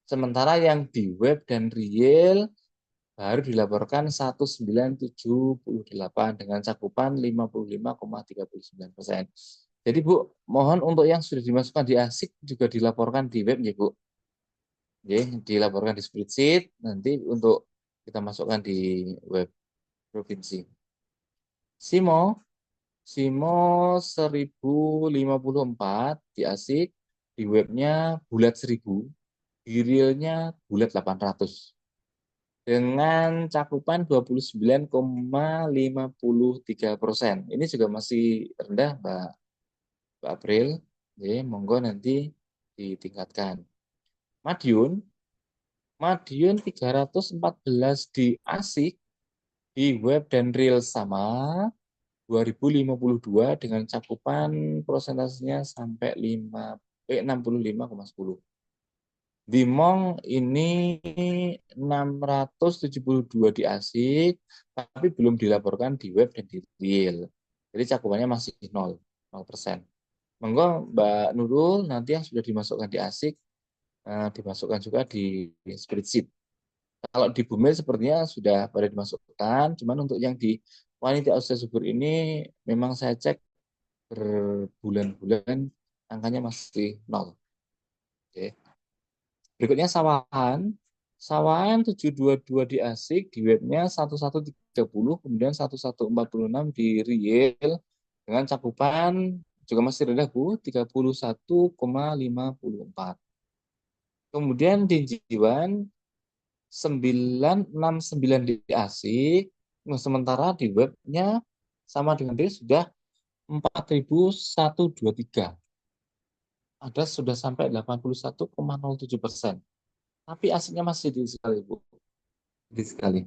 Speaker 5: Sementara yang di web dan real baru dilaporkan 1978 dengan cakupan 55,39%. Jadi Bu, mohon untuk yang sudah dimasukkan di ASIK juga dilaporkan di web ya Bu. Ya, dilaporkan di spreadsheet, nanti untuk kita masukkan di web provinsi. Simo 1054 di ASIK, di webnya bulat 1000, di realnya bulat 800. Dengan cakupan 29,53%. Ini juga masih rendah Mbak April. Jadi monggo nanti ditingkatkan. Madiun 314 di ASIK, di web dan real sama 2052 dengan cakupan prosentasenya sampai 65,10. Di Mong ini 672 di ASIK, tapi belum dilaporkan di web dan di real. Jadi cakupannya masih 0%. Monggo Mbak Nurul, nanti yang sudah dimasukkan di ASIK, dimasukkan juga di spreadsheet. Kalau di Bumil sepertinya sudah pada dimasukkan, cuman untuk yang di wanita usia subur ini memang saya cek berbulan-bulan angkanya masih 0. Oke. Berikutnya sawahan. Sawahan 722 di ASIK, di webnya 1130, kemudian 1146 di real dengan cakupan juga masih rendah Bu, 31,54. Kemudian di Jiwan 969 di ASIK, sementara di webnya sama dengan real sudah 4.123. Ada sudah sampai 81,07%. Tapi asiknya masih tinggi sekali, Bu. Tinggi sekali.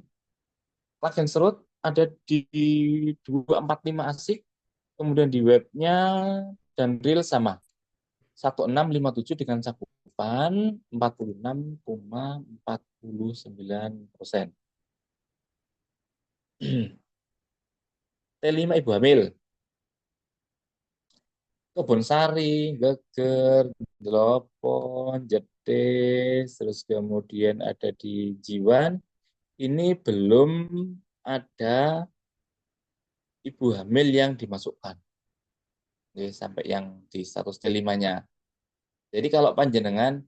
Speaker 5: Plug Serut ada di 245 asik, kemudian di webnya dan real sama. 1657 dengan cakupan 46,49%. T5 ibu hamil. Kebonsari, Geger, Delopon, Jetis, terus kemudian ada di Jiwan. Ini belum ada ibu hamil yang dimasukkan. Jadi, sampai yang di status T5-nya. Jadi kalau panjenengan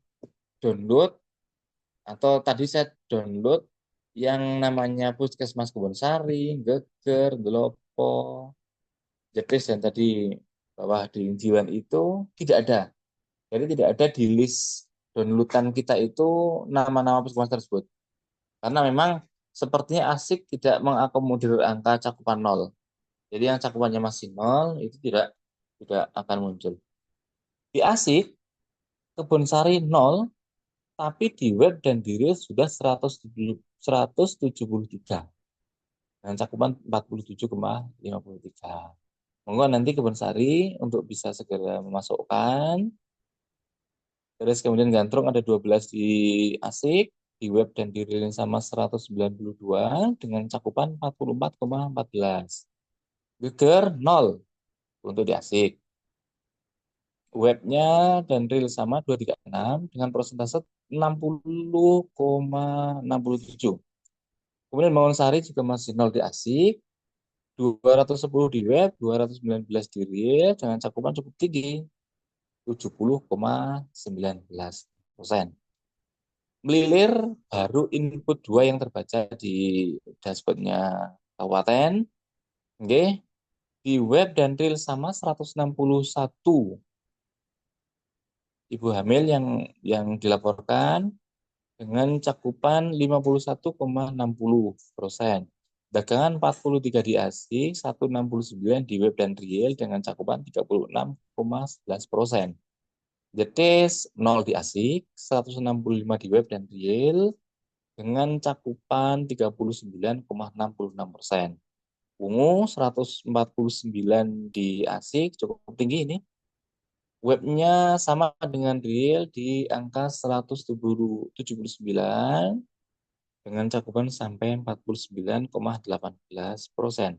Speaker 5: download, atau tadi saya download yang namanya Puskesmas Kebonsari, Geger, Delopo, Jetis, dan tadi bawah di Jiwan itu tidak ada. Jadi tidak ada di list downloadan kita itu nama-nama puskesmas tersebut. Karena memang sepertinya ASIK tidak mengakomodir angka cakupan 0. Jadi yang cakupannya masih 0 itu tidak akan muncul. Di ASIK, Kebonsari 0, tapi di web dan di real sudah 173 dengan cakupan 47,53. Monggo nanti Kebonsari untuk bisa segera memasukkan. Terus kemudian Gandrung ada 12 di ASIK, di web dan di real sama 192 dengan cakupan 44,14. Geger 0 untuk di ASIK. Webnya dan real sama 236 dengan persentase 60,67. Kemudian Mangunsari juga masih 0 di ASIK, 210 di web, 219 di real dengan cakupan cukup tinggi, 70,19%. Melilir baru input 2 yang terbaca di dashboardnya kabupaten. Oke. Di web dan real sama 161 ibu hamil yang dilaporkan dengan cakupan 51,60%. Dagangan 43 di ASIK, 169 di web dan real dengan cakupan 36,11%. Jetis 0 di ASIK, 165 di web dan real dengan cakupan 39,66%. Ungu 149 di ASIK, cukup tinggi ini. Webnya sama dengan real di angka 179 dengan cakupan sampai 49,18%.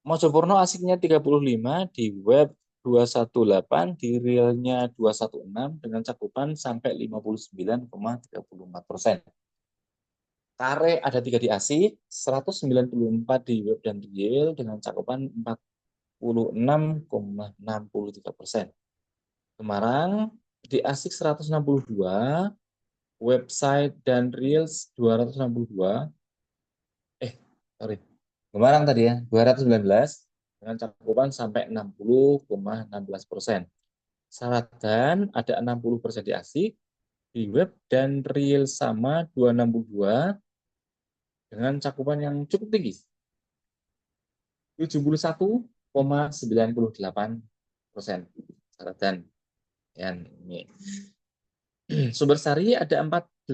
Speaker 5: Mojopurno asiknya 35, di web 218, di realnya 216 dengan cakupan sampai 59,34%. Kare ada 3 di ASIK, 194 di web dan real dengan cakupan 46,63%. Semarang di ASIK 162, website dan reels 262. Semarang tadi ya, 219 dengan cakupan sampai 60,16%. Syaratkan ada 60% di ASIK, di web dan real sama 262 dengan cakupan yang cukup tinggi, 71,98%. Syaratkan. Ini. Sumber Sari ada 14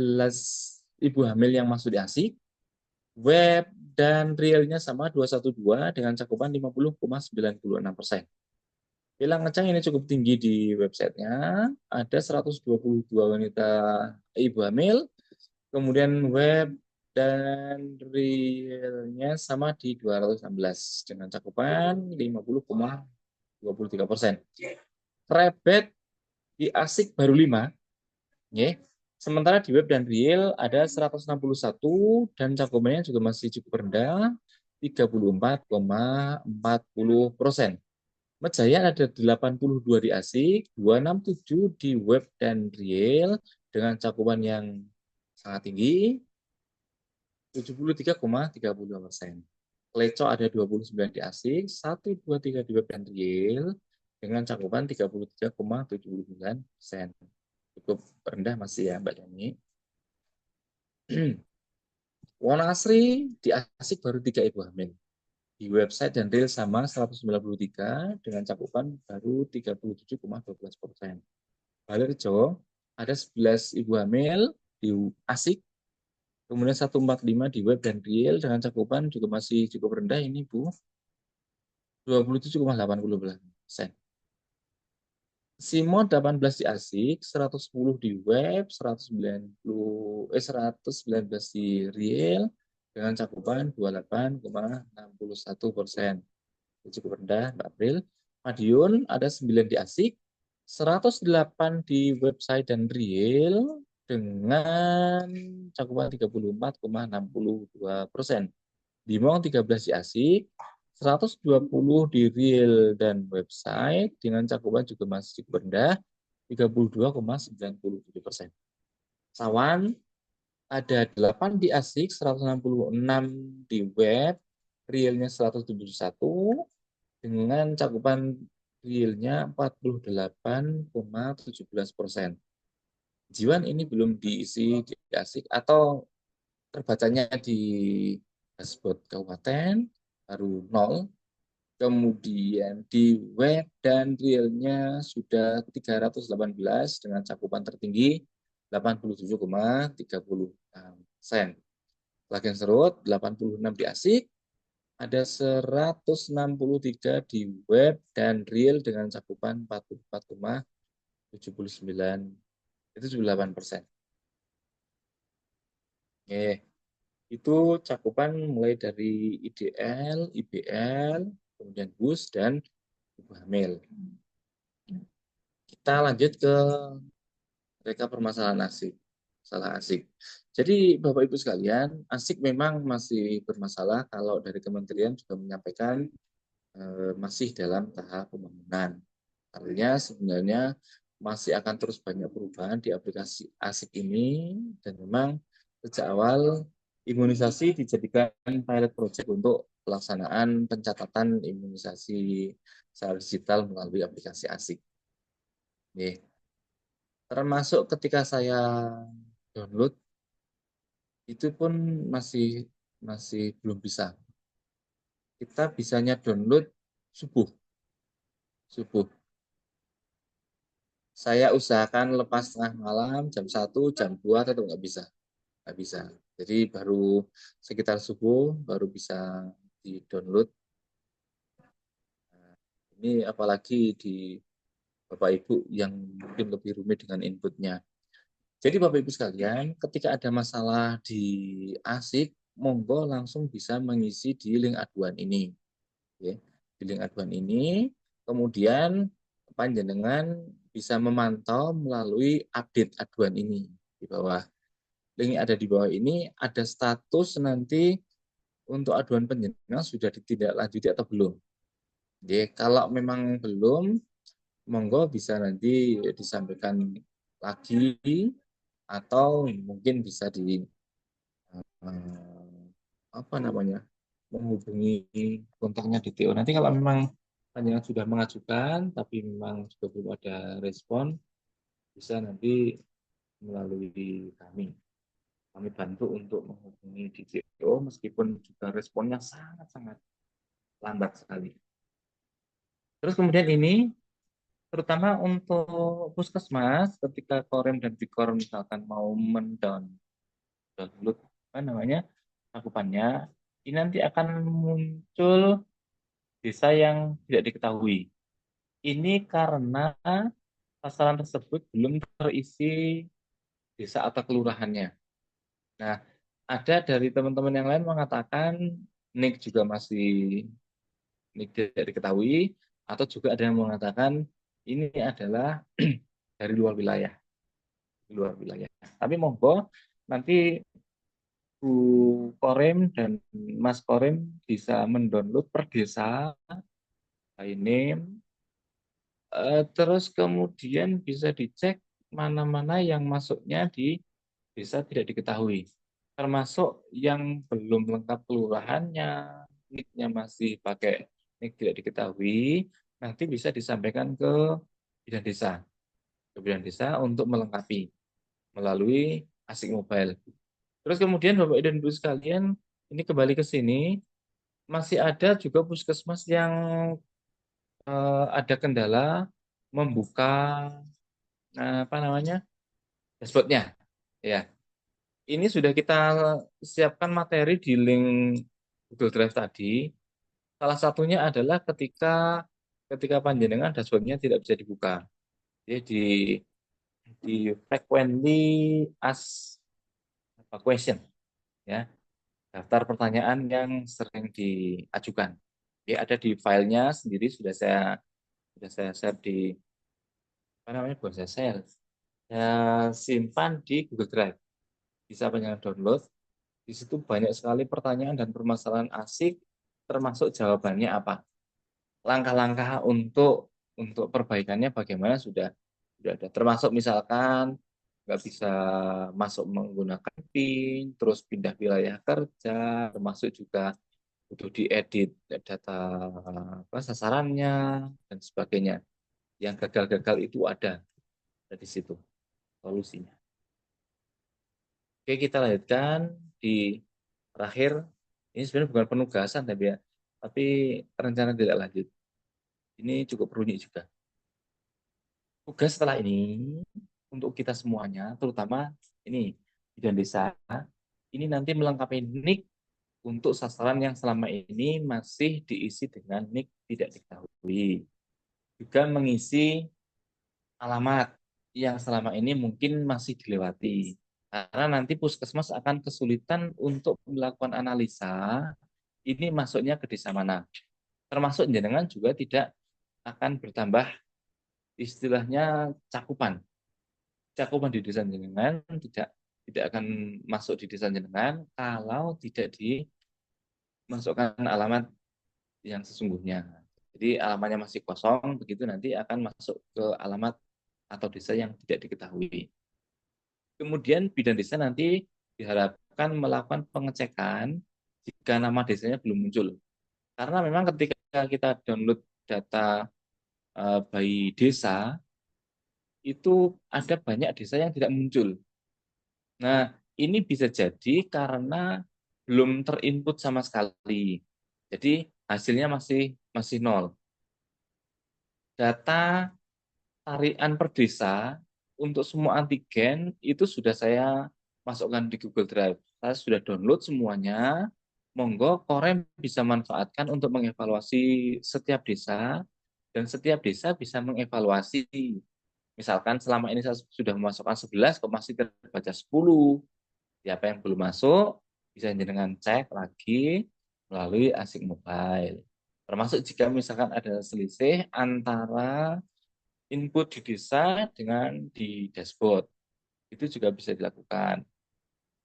Speaker 5: ibu hamil yang masuk di ASIK, web dan realnya sama 212 dengan cakupan 50,96%. Bilang ngeceng ini cukup tinggi di websitenya, ada 122 wanita ibu hamil, kemudian web dan realnya sama di 216 dengan cakupan 50,23%. Rebet di ASIK baru 5, ya. Sementara di web dan real ada 161 dan cakupannya juga masih cukup rendah, 34,40%. Jaya ada 82 di ASIK, 267 di web dan real dengan cakupan yang sangat tinggi, 73,32%. Leco ada 29 di ASIK, 123 di web dan real dengan cakupan 33,79%. Cukup rendah masih ya Mbak Yani. Wonasri di ASIK baru 3 ibu hamil. Di website dan real sama 193 dengan cakupan baru 37,12%. Balirjo ada 11 ibu hamil di ASIK, kemudian 145 di web dan real dengan cakupan juga masih cukup rendah ini Bu, 27,80%. Simo 18 di ASIK, 110 di web, 119 di real dengan cakupan 28,61%. Cukup rendah, Mbak April. Madiun ada 9 di ASIK, 108 di website dan real dengan cakupan 34,62%. Dimong 13 di ASIK, 120 di real dan website dengan cakupan juga masih cukup rendah, 32,97%. Sawan ada 8 di ASIK, 166 di web, realnya 171 dengan cakupan realnya 48,17%. Jiwan ini belum diisi di ASIK atau terbacanya di dashboard kabupaten baru 0. Kemudian di web dan realnya sudah 318 dengan cakupan tertinggi 87,30%. Bagian serut 86 di ASIK, ada 163 di web dan real dengan cakupan 44,79, itu 78%. Oke, itu cakupan mulai dari IDL, IBL, kemudian BUS dan ibu hamil. Kita lanjut ke mereka permasalahan ASIK. Masalah ASIK. Jadi Bapak Ibu sekalian, ASIK memang masih bermasalah kalau dari kementerian juga menyampaikan masih dalam tahap pembangunan. Artinya sebenarnya masih akan terus banyak perubahan di aplikasi ASIK ini dan memang sejak awal imunisasi dijadikan pilot project untuk pelaksanaan pencatatan imunisasi secara digital melalui aplikasi ASIK. Nih, termasuk ketika saya download itu pun masih belum bisa. Kita bisanya download subuh. Saya usahakan lepas tengah malam, jam 1, jam 2, tetap nggak bisa. Nggak bisa. Jadi baru sekitar subuh, baru bisa di-download. Ini apalagi di Bapak Ibu yang mungkin lebih rumit dengan inputnya. Jadi Bapak Ibu sekalian, ketika ada masalah di ASIK, monggo langsung bisa mengisi di link aduan ini. Di link aduan ini, kemudian panjenengan bisa memantau melalui update aduan ini di bawah. Link ada di bawah ini ada status nanti untuk aduan panjenengan sudah ditindaklanjuti atau belum. Jadi kalau memang belum, monggo bisa nanti disampaikan lagi atau mungkin bisa di menghubungi kontaknya DTO. Nanti kalau memang panjenengan sudah mengajukan tapi memang juga belum ada respon, bisa nanti melalui kami. Kami bantu untuk menghubungi DTO meskipun juga responnya sangat-sangat lambat sekali. Terus kemudian ini terutama untuk puskesmas ketika Korem dan Vikor misalkan mau mendownload cakupannya, ini nanti akan muncul desa yang tidak diketahui. Ini karena pasaran tersebut belum terisi desa atau kelurahannya. Nah, ada dari teman-teman yang lain mengatakan NIK juga masih NIK tidak diketahui, atau juga ada yang mengatakan ini adalah dari luar wilayah. Tapi monggo nanti Bu Korem dan Mas Korem bisa mendownload per desa by name, Terus kemudian bisa dicek mana-mana yang masuknya di desa tidak diketahui. Termasuk yang belum lengkap kelurahannya, NIK-nya masih pakai NIK tidak diketahui, nanti bisa disampaikan ke bidan desa. Ke bidan desa untuk melengkapi melalui Asik Mobile. Terus kemudian Bapak dan Ibu sekalian, ini kembali ke sini, masih ada juga puskesmas yang ada kendala membuka apa namanya dashboardnya. Ya, ini sudah kita siapkan materi di link Google Drive tadi. Salah satunya adalah ketika panjenengan dashboardnya tidak bisa dibuka. Jadi di frequently asked question, ya, daftar pertanyaan yang sering diajukan. Ya, ada di filenya sendiri sudah saya share di apa namanya, bukan saya share, saya simpan di Google Drive. Bisa panjenengan download. Di situ banyak sekali pertanyaan dan permasalahan asik, termasuk jawabannya apa. Langkah-langkah untuk perbaikannya bagaimana sudah ada. Termasuk misalkan nggak bisa masuk menggunakan PIN, terus pindah wilayah kerja, termasuk juga butuh diedit data apa, sasarannya dan sebagainya. Yang gagal-gagal itu ada di situ solusinya. Oke, kita lanjutkan di terakhir. Ini sebenarnya bukan penugasan tapi rencana tidak lanjut. Ini cukup rumit juga. Tugas setelah ini untuk kita semuanya, terutama ini bidan desa, ini nanti melengkapi NIK untuk sasaran yang selama ini masih diisi dengan NIK tidak diketahui. Juga mengisi alamat yang selama ini mungkin masih dilewati. Karena nanti puskesmas akan kesulitan untuk melakukan analisa ini masuknya ke desa mana. Termasuk jenengan juga tidak akan bertambah istilahnya cakupan. Cakupan di desa jenengan tidak akan masuk di desa jenengan kalau tidak dimasukkan alamat yang sesungguhnya. Jadi alamatnya masih kosong, begitu nanti akan masuk ke alamat atau desa yang tidak diketahui. Kemudian bidan desa nanti diharapkan melakukan pengecekan jika nama desanya belum muncul. Karena memang ketika kita download data by desa, itu ada banyak desa yang tidak muncul. Nah, ini bisa jadi karena belum terinput sama sekali. Jadi hasilnya masih nol. Data tarian per desa untuk semua antigen itu sudah saya masukkan di Google Drive. Saya sudah download semuanya. Monggo Korem bisa manfaatkan untuk mengevaluasi setiap desa dan setiap desa bisa mengevaluasi. Misalkan selama ini saya sudah memasukkan 11 kok masih terbaca 10. Siapa yang belum masuk bisa dengan cek lagi melalui Asik Mobile. Termasuk jika misalkan ada selisih antara input di desa dengan di dashboard. Itu juga bisa dilakukan.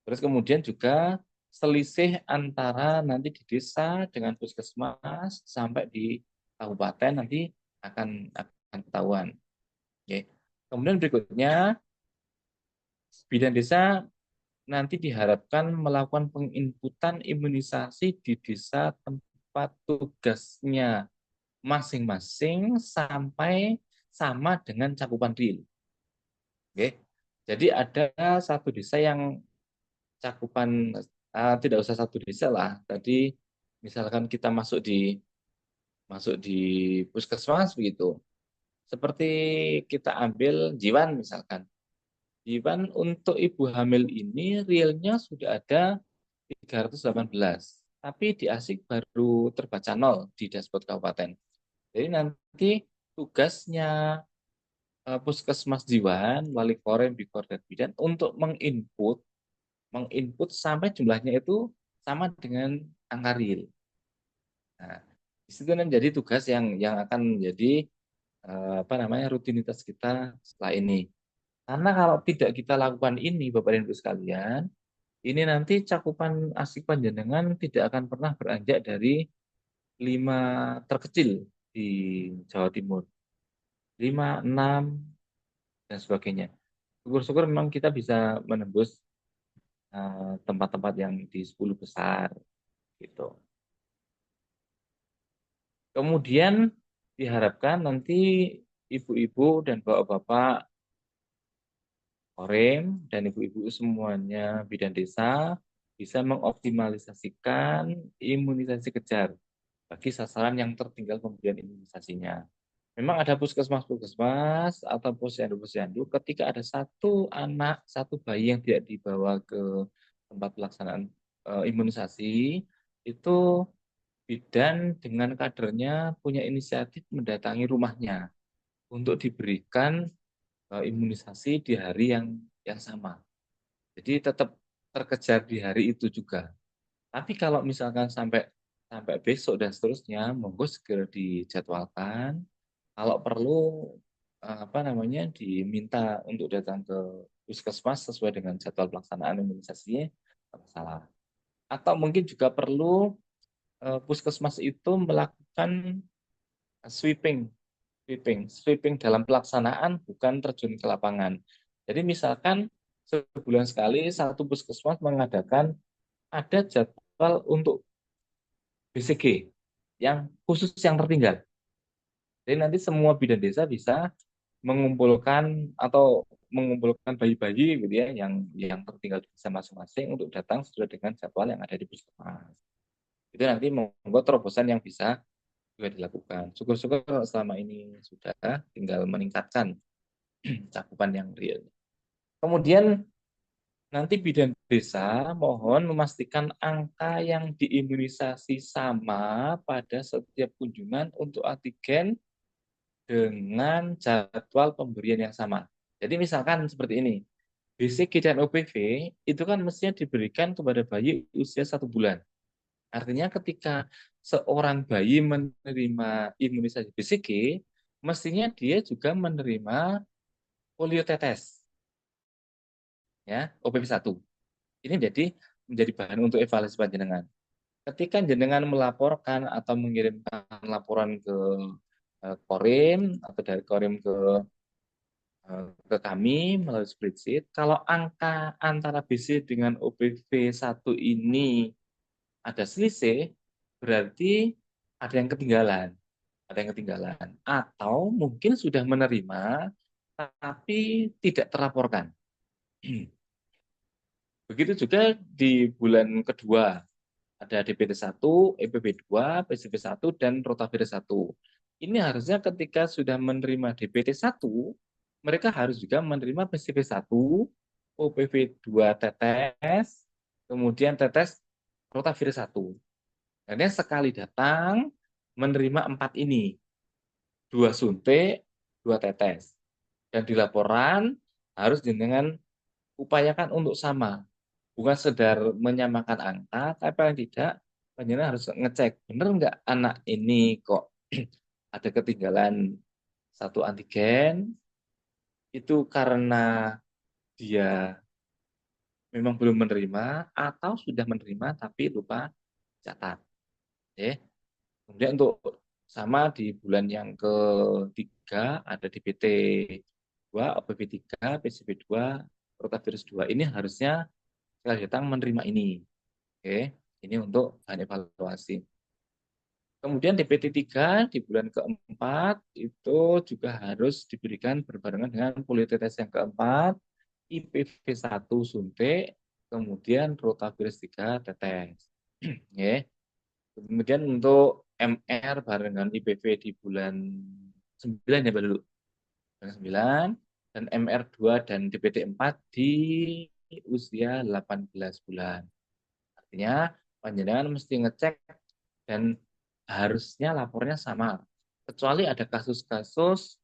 Speaker 5: Terus kemudian juga selisih antara nanti di desa dengan puskesmas sampai di kabupaten nanti akan ketahuan. Oke. Kemudian berikutnya bidan desa nanti diharapkan melakukan penginputan imunisasi di desa tempat tugasnya masing-masing sampai sama dengan cakupan real. Oke. Jadi ada satu desa yang cakupan tidak usah satu desa lah. Tadi misalkan kita masuk di puskesmas begitu. Seperti kita ambil Jiwan misalkan. Jiwan untuk ibu hamil ini realnya sudah ada 318. Tapi di Asik baru terbaca 0 di dashboard kabupaten. Jadi nanti tugasnya puskesmas Jiwan, Wali Korem, Bikor, dan Bidan untuk menginput sampai jumlahnya itu sama dengan angka real. Nah, di situ menjadi tugas yang akan menjadi rutinitas kita setelah ini. Karena kalau tidak kita lakukan ini, Bapak dan Ibu sekalian, ini nanti cakupan Asik panjenengan tidak akan pernah beranjak dari 5 terkecil di Jawa Timur. 5, 6, dan sebagainya. Syukur-syukur memang kita bisa menembus tempat-tempat yang di 10 besar gitu. Kemudian diharapkan nanti ibu-ibu dan bapak-bapak Korem dan ibu-ibu semuanya bidan desa bisa mengoptimalisasikan imunisasi kejar bagi sasaran yang tertinggal pemberian imunisasinya. Memang ada puskesmas-puskesmas atau posyandu-posyandu ketika ada satu anak, satu bayi yang tidak dibawa ke tempat pelaksanaan imunisasi, itu bidan dengan kadernya punya inisiatif mendatangi rumahnya untuk diberikan imunisasi di hari yang sama. Jadi tetap terkejar di hari itu juga. Tapi kalau misalkan sampai sampai besok dan seterusnya, monggo segera dijadwalkan. Kalau perlu diminta untuk datang ke puskesmas sesuai dengan jadwal pelaksanaan imunisasinya, tidak masalah. Atau mungkin juga perlu puskesmas itu melakukan sweeping, sweeping dalam pelaksanaan, bukan terjun ke lapangan. Jadi misalkan sebulan sekali satu puskesmas mengadakan ada jadwal untuk BCG yang khusus yang tertinggal. Jadi nanti semua bidan desa bisa mengumpulkan bayi-bayi gitu ya yang tertinggal di desa masing-masing untuk datang sesuai dengan jadwal yang ada di puskesmas. Itu nanti membuat terobosan yang bisa juga dilakukan. Syukur-syukur selama ini sudah tinggal meningkatkan cakupan yang real. Kemudian nanti bidan desa mohon memastikan angka yang diimunisasi sama pada setiap kunjungan untuk antigen dengan jadwal pemberian yang sama. Jadi misalkan seperti ini, BCG dan OPV itu kan mestinya diberikan kepada bayi usia 1 bulan. Artinya ketika seorang bayi menerima imunisasi BCG, mestinya dia juga menerima polio tetes, ya, OPV 1. Ini menjadi bahan untuk evaluasi panjenengan. Ketika jenengan melaporkan atau mengirimkan laporan ke Korim atau dari Korim ke kami melalui spreadsheet, kalau angka antara BC dengan OPV 1 ini ada selisih, berarti ada yang ketinggalan. Ada yang ketinggalan. Atau mungkin sudah menerima, tapi tidak terlaporkan. Begitu juga di bulan kedua. Ada DPT 1, EPP 2, PCV 1, dan Rotavirus 1. Ini harusnya ketika sudah menerima DPT 1, mereka harus juga menerima PCV 1, OPV 2 tetes, kemudian tetes Rotavirus 1. Karena sekali datang menerima 4 ini, 2 suntik, 2 tetes. Dan di laporan harus dengan upayakan untuk sama. Bukan sekedar menyamakan angka, tapi paling tidak panjenengan harus ngecek benar nggak anak ini kok ada ketinggalan satu antigen itu karena dia memang belum menerima atau sudah menerima tapi lupa catat. Oke. Kemudian untuk sama di bulan yang ketiga ada DPT 2, OPV 3, PCV 2, rotavirus 2. Ini harusnya sekali datang menerima ini. Oke, ini untuk bahan evaluasi. Kemudian DPT 3 di bulan keempat itu juga harus diberikan berbarengan dengan poliotetes yang keempat, IPV 1 suntik, kemudian rotavirus 3 tetes. Oke. Kemudian untuk MR barengan IPV di bulan 9 ya dulu. Bulan 9 dan MR2 dan DPT 4 di usia 18 bulan. Artinya panjenengan mesti ngecek dan harusnya lapornya sama. Kecuali ada kasus-kasus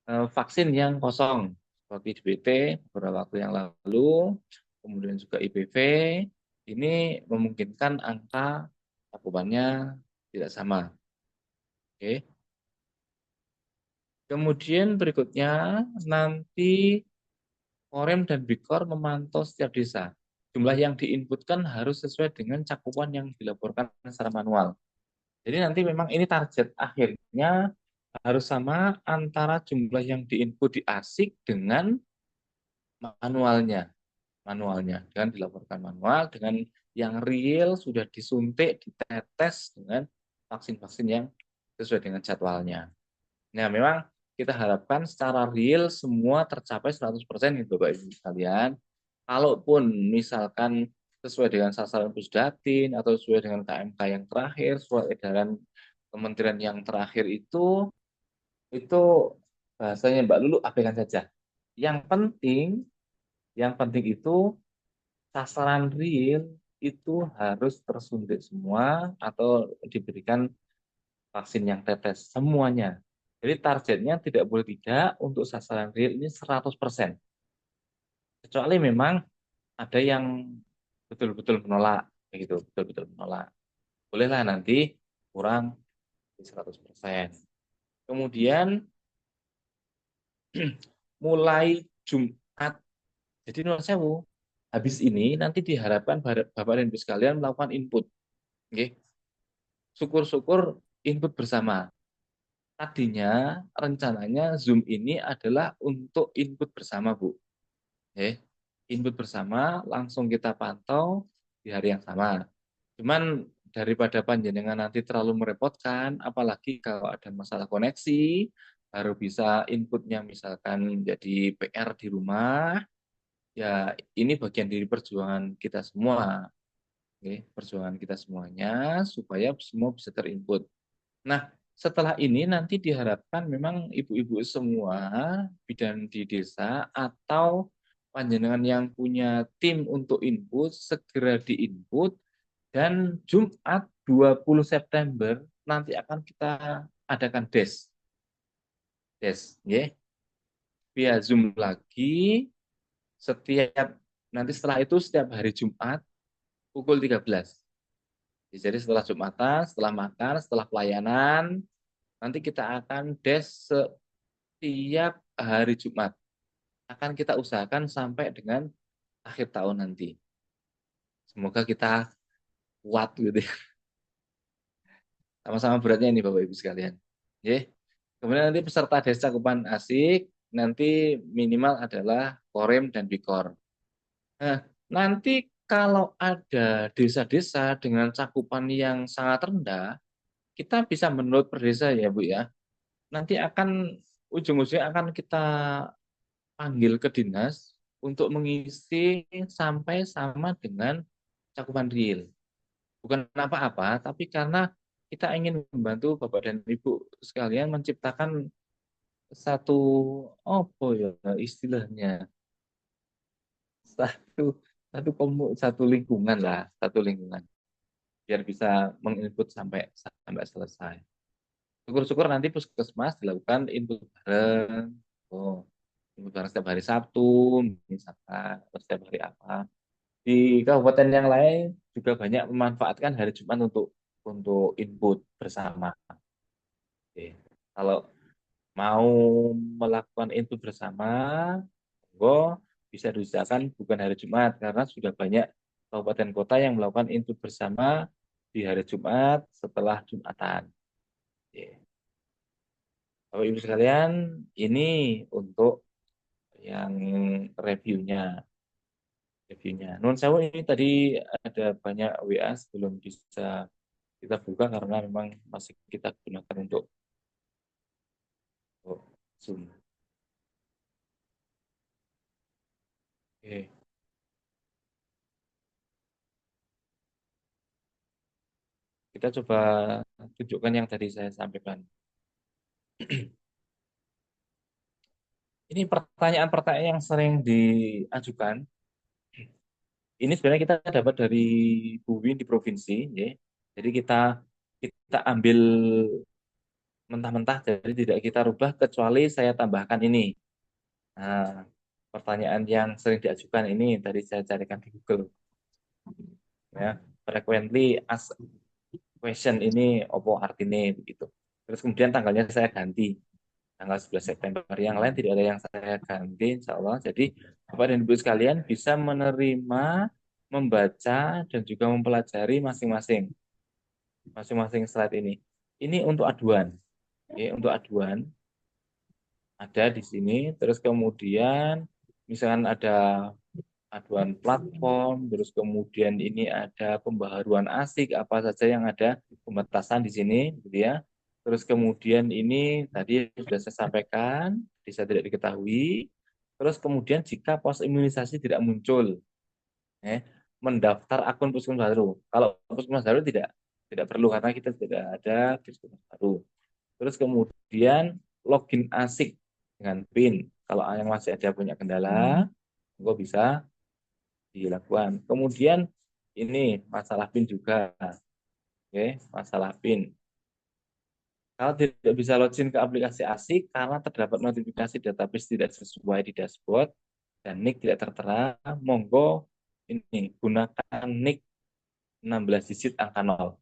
Speaker 5: vaksin yang kosong seperti DBT beberapa waktu yang lalu, kemudian juga IPV, ini memungkinkan angka cakupannya tidak sama. Oke. Kemudian berikutnya nanti Korem dan Bikor memantau setiap desa. Jumlah yang diinputkan harus sesuai dengan cakupan yang dilaporkan secara manual. Jadi nanti memang ini target akhirnya harus sama antara jumlah yang diinput di ASIC dengan manualnya. Dengan dilaporkan manual, dengan yang real sudah disuntik, ditetes dengan vaksin-vaksin yang sesuai dengan jadwalnya. Nah, memang kita harapkan secara real semua tercapai 100% nih Bapak Ibu sekalian. Kalaupun misalkan sesuai dengan sasaran Pusdatin atau sesuai dengan KMK yang terakhir, surat edaran kementerian yang terakhir itu bahasanya Mbak Lulu abaikan saja. Yang penting itu sasaran real itu harus tersuntik semua atau diberikan vaksin yang tetes semuanya. Jadi targetnya tidak boleh tidak untuk sasaran real ini 100%. Kecuali memang ada yang betul-betul menolak, begitu, betul-betul menolak. Bolehlah nanti kurang di 100%. Kemudian mulai Jumat, jadi nuwun sewu, habis ini nanti diharapkan Bapak dan Ibu sekalian melakukan input. Oke. Syukur-syukur input bersama. Tadinya rencananya Zoom ini adalah untuk input bersama, Bu. Input bersama langsung kita pantau di hari yang sama. Cuman daripada panjenengan nanti terlalu merepotkan, apalagi kalau ada masalah koneksi, baru bisa inputnya misalkan jadi PR di rumah, ya ini bagian dari perjuangan kita semua. Perjuangan kita semuanya supaya semua bisa terinput. Nah, setelah ini nanti diharapkan memang ibu-ibu semua bidan di desa atau panjenengan yang punya tim untuk input segera diinput, dan Jumat 20 September nanti akan kita adakan des ya, via Zoom lagi nanti setelah itu setiap hari Jumat pukul 13. Jadi setelah Jumatan, setelah makan, setelah pelayanan, nanti kita akan des setiap hari Jumat. Akan kita usahakan sampai dengan akhir tahun nanti. Semoga kita kuat gitu ya. Sama-sama beratnya ini Bapak Ibu sekalian. Kemudian nanti peserta des cakupan ASIK nanti minimal adalah Korem dan Bikor. Nah, nanti kalau ada desa-desa dengan cakupan yang sangat rendah, kita bisa menurut per desa ya Bu ya. Nanti akan ujung-ujungnya akan kita panggil ke dinas untuk mengisi sampai sama dengan cakupan real. Bukan apa-apa, tapi karena kita ingin membantu Bapak dan Ibu sekalian menciptakan satu apa ya istilahnya, satu satu lingkungan lah, satu lingkungan biar bisa menginput sampai selesai. Syukur-syukur nanti puskesmas dilakukan input bareng. Input bareng setiap hari Sabtu, misalkan, atau setiap hari apa. Di kabupaten yang lain juga banyak memanfaatkan hari Jumat untuk input bersama. Oke. Kalau mau melakukan input bersama, bisa diusahakan bukan hari Jumat karena sudah banyak kabupaten kota yang melakukan input bersama di hari Jumat setelah Jumatan. Oke. Bapak Ibu sekalian, ini untuk yang reviewnya. Nun sewu, ini tadi ada banyak WA sebelum bisa kita buka karena memang masih kita gunakan untuk Zoom. Oke. Kita coba tunjukkan yang tadi saya sampaikan. Ini pertanyaan-pertanyaan yang sering diajukan. Ini sebenarnya kita dapat dari Bu Win di provinsi, ya. Jadi kita ambil mentah-mentah, jadi tidak kita rubah kecuali saya tambahkan ini. Nah, pertanyaan yang sering diajukan ini tadi saya carikan di Google. Ya, frequently asked question ini apa artinya begitu. Terus kemudian tanggalnya saya ganti tanggal 11 September. Yang lain tidak ada yang saya ganti, insya Allah. Jadi Bapak dan Ibu sekalian bisa menerima, membaca, dan juga mempelajari masing-masing slide ini. Ini untuk aduan. Oke, untuk aduan ada di sini. Terus kemudian misalkan ada aduan platform, terus kemudian ini ada pembaharuan ASIC, apa saja yang ada pembatasan di sini, gitu ya. Terus kemudian ini tadi sudah saya sampaikan, bisa tidak diketahui. Terus kemudian jika pos imunisasi tidak muncul, mendaftar akun puskesmas baru. Kalau puskesmas baru tidak perlu karena kita tidak ada puskesmas baru. Terus kemudian login ASIC dengan PIN. Kalau yang masih ada punya kendala, kok bisa dilakukan. Kemudian ini masalah PIN juga. Oke, masalah PIN. Kalau tidak bisa login ke aplikasi ASIC karena terdapat notifikasi database tidak sesuai di dashboard dan NIK tidak tertera, monggo ini gunakan NIK 16 digit angka 0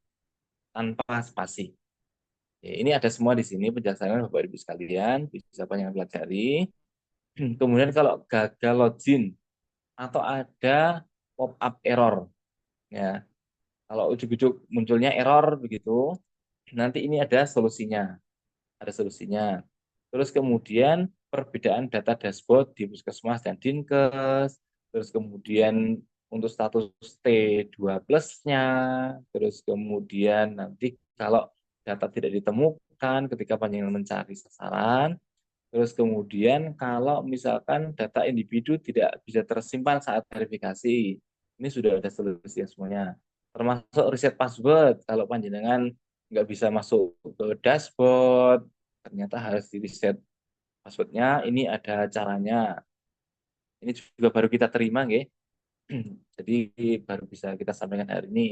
Speaker 5: tanpa spasi. Ya, ini ada semua di sini penjelasan Bapak Ibu sekalian, bisa banyak pelajari. Kemudian kalau gagal login atau ada pop up error, ya kalau ujuk-ujuk munculnya error begitu, nanti ini ada solusinya, ada solusinya. Terus kemudian perbedaan data dashboard di Puskesmas dan Dinkes, terus kemudian untuk status T2 plus-nya, terus kemudian nanti kalau data tidak ditemukan ketika panjenengan mencari sasaran, terus kemudian kalau misalkan data individu tidak bisa tersimpan saat verifikasi, ini sudah ada solusi semuanya. Termasuk reset password, kalau panjenengan nggak bisa masuk ke dashboard, ternyata harus di reset passwordnya, ini ada caranya. Ini juga baru kita terima, nggih. Jadi baru bisa kita sampaikan hari ini.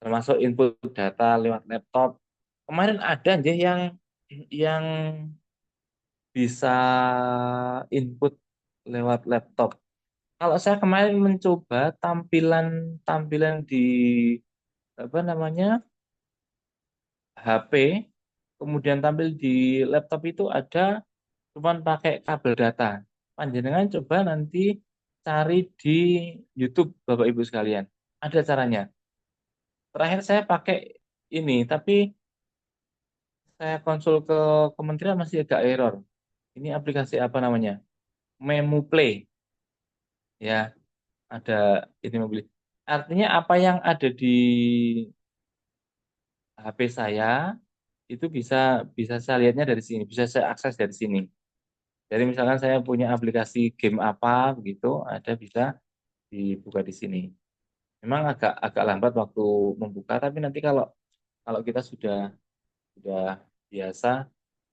Speaker 5: Termasuk input data lewat laptop. Kemarin ada nggih yang bisa input lewat laptop. Kalau saya kemarin mencoba tampilan tampilan di apa namanya HP, kemudian tampil di laptop itu ada cuman pakai kabel data. Panjenengan coba nanti cari di YouTube Bapak Ibu sekalian. Ada caranya. Terakhir saya pakai ini, tapi saya konsul ke kementerian masih agak error. Ini aplikasi apa namanya? Memu Play. Ya, ada ini mobil. Artinya apa yang ada di HP saya itu bisa bisa saya lihatnya dari sini, bisa saya akses dari sini. Jadi misalkan saya punya aplikasi game apa begitu, ada bisa dibuka di sini. Memang agak agak lambat waktu membuka, tapi nanti kalau kalau kita sudah biasa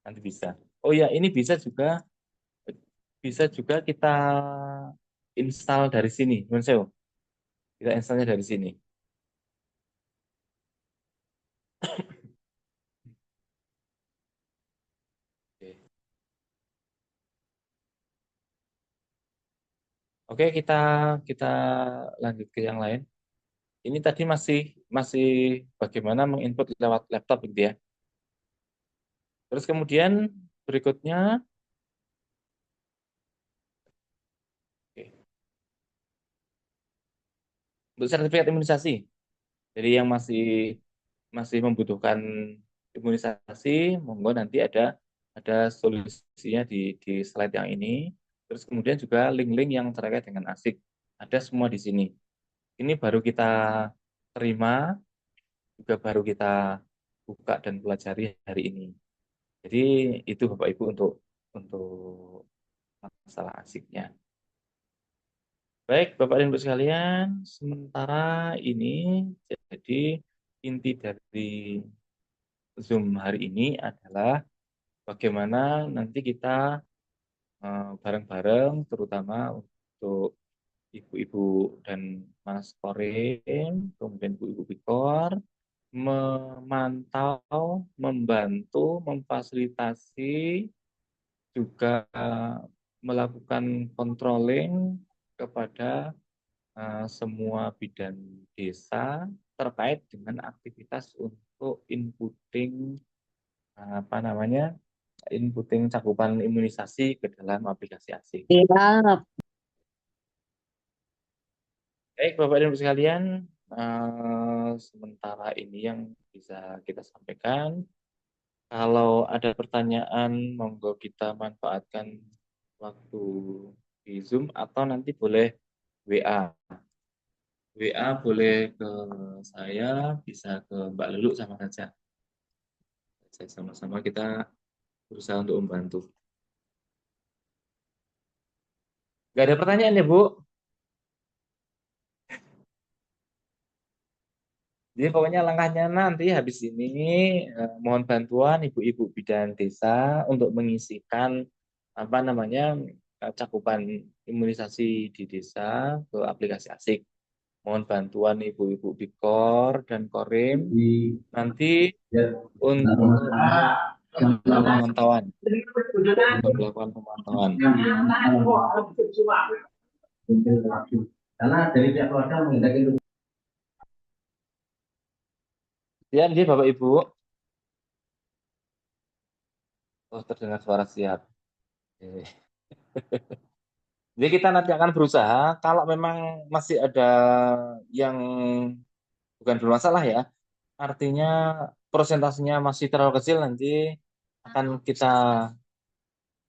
Speaker 5: nanti bisa. Oh ya, ini bisa juga kita install dari sini, Nun Sewu. Kita installnya dari sini. Oke, Oke, kita lanjut ke yang lain. Ini tadi masih masih bagaimana menginput lewat laptop gitu ya. Terus kemudian berikutnya, oke, untuk sertifikat imunisasi. Jadi yang masih masih membutuhkan imunisasi, monggo nanti ada solusinya di slide yang ini. Terus kemudian juga link-link yang terkait dengan ASIC. Ada semua di sini. Ini baru kita terima, juga baru kita buka dan pelajari hari ini. Jadi itu Bapak Ibu untuk masalah ASIC-nya. Baik, Bapak dan Ibu sekalian, sementara ini jadi inti dari Zoom hari ini adalah bagaimana nanti kita bareng-bareng, terutama untuk ibu-ibu dan Mas Korin, kemudian ibu-ibu Pikor, memantau, membantu, memfasilitasi, juga melakukan controlling kepada semua bidan desa terkait dengan aktivitas untuk inputting apa namanya inputting cakupan imunisasi ke dalam aplikasi ASIC.
Speaker 4: Iya,
Speaker 5: Baik, Bapak dan Ibu sekalian, sementara ini yang bisa kita sampaikan. Kalau ada pertanyaan, monggo kita manfaatkan waktu di Zoom atau nanti boleh WA. WA boleh ke saya, bisa ke Mbak Lulu sama saja. Sama-sama kita berusaha untuk membantu. Nggak ada pertanyaan ya, Bu? Jadi pokoknya langkahnya nanti habis ini mohon bantuan ibu-ibu bidan desa untuk mengisikan apa namanya cakupan imunisasi di desa ke aplikasi ASIK. Mohon bantuan ibu-ibu Bikor dan Korim nanti untuk pemantauan, untuk melakukan pemantauan.
Speaker 2: Karena dari pihak keluarga menghendaki
Speaker 5: Siap, jadi Bapak Ibu. Oh, terdengar suara siap. Oke. Jadi kita nanti akan berusaha, kalau memang masih ada yang bukan bermasalah ya, artinya persentasenya masih terlalu kecil, nanti akan kita,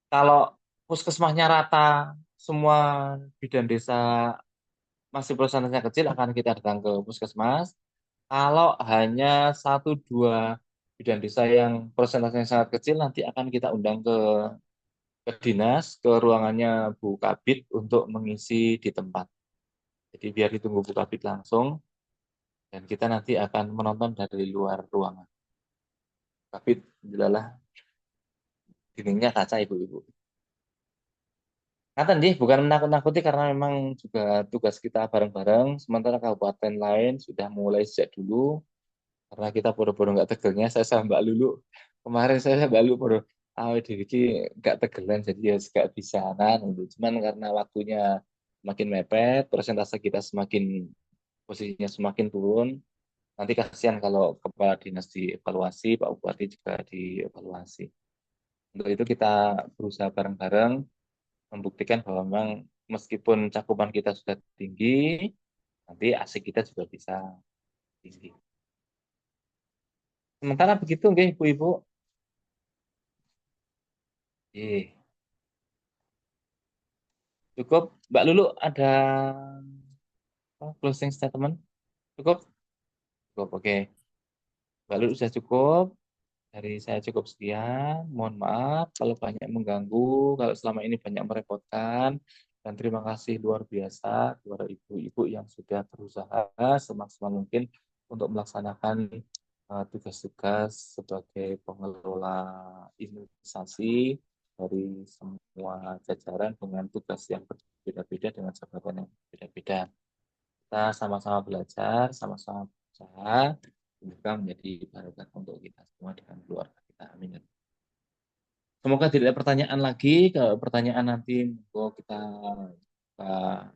Speaker 5: kalau puskesmasnya rata, semua bidan desa masih persentasenya kecil, akan kita datang ke puskesmas. Kalau hanya satu dua bidan desa yang persentasenya sangat kecil, nanti akan kita undang ke dinas, ke ruangannya Bu Kabid untuk mengisi di tempat. Jadi biar ditunggu Bu Kabid langsung, dan kita nanti akan menonton dari luar ruangan. Kabid, jelalah dindingnya kaca ibu-ibu. Ngaten nih, bukan menakut-nakuti karena memang juga tugas kita bareng-bareng, sementara kabupaten lain sudah mulai sejak dulu, karena kita bodo-bodo nggak tegelnya, saya sama Mbak Lulu, kemarin saya sama Mbak Lulu bodo, diri nggak tegelan, jadi ya nggak bisa, gitu. Cuman karena waktunya semakin mepet, persentase kita semakin, posisinya semakin turun, nanti kasihan kalau kepala dinas dievaluasi, Pak Bupati juga dievaluasi. Untuk itu kita berusaha bareng-bareng membuktikan bahwa memang meskipun cakupan kita sudah tinggi, nanti ASIK kita juga bisa tinggi. Sementara begitu, nggih, Ibu-ibu. Cukup, Mbak Lulu ada closing statement? Cukup? Cukup, oke. Mbak Lulu sudah cukup. Dari saya cukup sekian. Mohon maaf kalau banyak mengganggu, kalau selama ini banyak merepotkan. Dan terima kasih luar biasa kepada ibu-ibu yang sudah berusaha semaksimal mungkin untuk melaksanakan tugas-tugas sebagai pengelola imunisasi dari semua jajaran dengan tugas yang berbeda-beda dengan jabatan yang berbeda-beda. Kita sama-sama belajar, sama-sama berusaha, semoga menjadi barokah untuk kita semua dengan keluarga kita. Amin. Semoga tidak ada pertanyaan lagi. Kalau pertanyaan nanti kita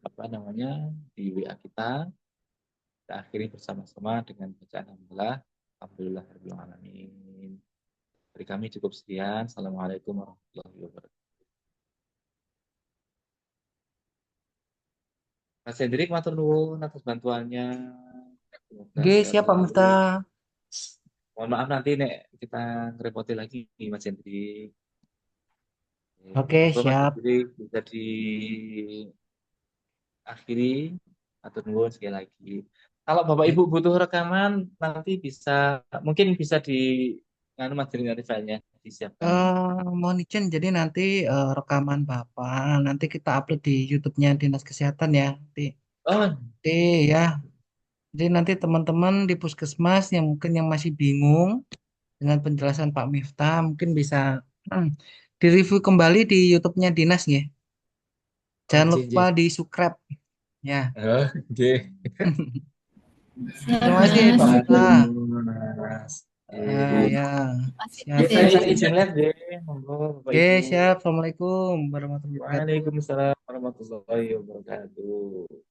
Speaker 5: apa namanya di WA kita. Kita akhiri bersama-sama dengan bacaan alhamdulillah. Alhamdulillahirrahmanirrahim. Dari kami cukup sekian. Assalamualaikum warahmatullahi wabarakatuh. Mas Hendrik, matur nuwun atas bantuannya. Semoga
Speaker 3: Oke,
Speaker 5: sehat
Speaker 3: siap Pak
Speaker 5: selalu.
Speaker 3: Miftah.
Speaker 5: Mohon maaf nanti nek kita ngerepoti lagi Mas Hendrik.
Speaker 3: Oke,
Speaker 5: Mas
Speaker 3: siap.
Speaker 5: Hendrik bisa diakhiri atau nuwun sekali lagi. Kalau Bapak Ibu butuh rekaman nanti bisa, mungkin bisa di nganu Mas Hendrik nanti filenya disiapkan.
Speaker 3: Mohon izin, jadi nanti rekaman Bapak nanti kita upload di YouTube-nya Dinas Kesehatan ya.
Speaker 5: Oh,
Speaker 3: Nanti ya. Jadi nanti teman-teman di puskesmas yang mungkin yang masih bingung dengan penjelasan Pak Miftah mungkin bisa direview kembali di YouTube-nya Dinas ya. Jangan lupa
Speaker 5: JJ.
Speaker 3: di subscribe ya.
Speaker 5: Oke.
Speaker 1: Siap,
Speaker 3: Terima kasih Pak
Speaker 1: Mas.
Speaker 3: Miftah.
Speaker 5: Mas.
Speaker 3: Ya,
Speaker 1: Masih
Speaker 3: siap.
Speaker 5: Saya
Speaker 1: Mas
Speaker 5: izin
Speaker 1: Hendrik.
Speaker 5: lihat deh, monggo Bapak
Speaker 3: Oke,
Speaker 5: Ibu.
Speaker 3: siap. Assalamualaikum warahmatullahi wabarakatuh.
Speaker 5: Waalaikumsalam warahmatullahi wabarakatuh.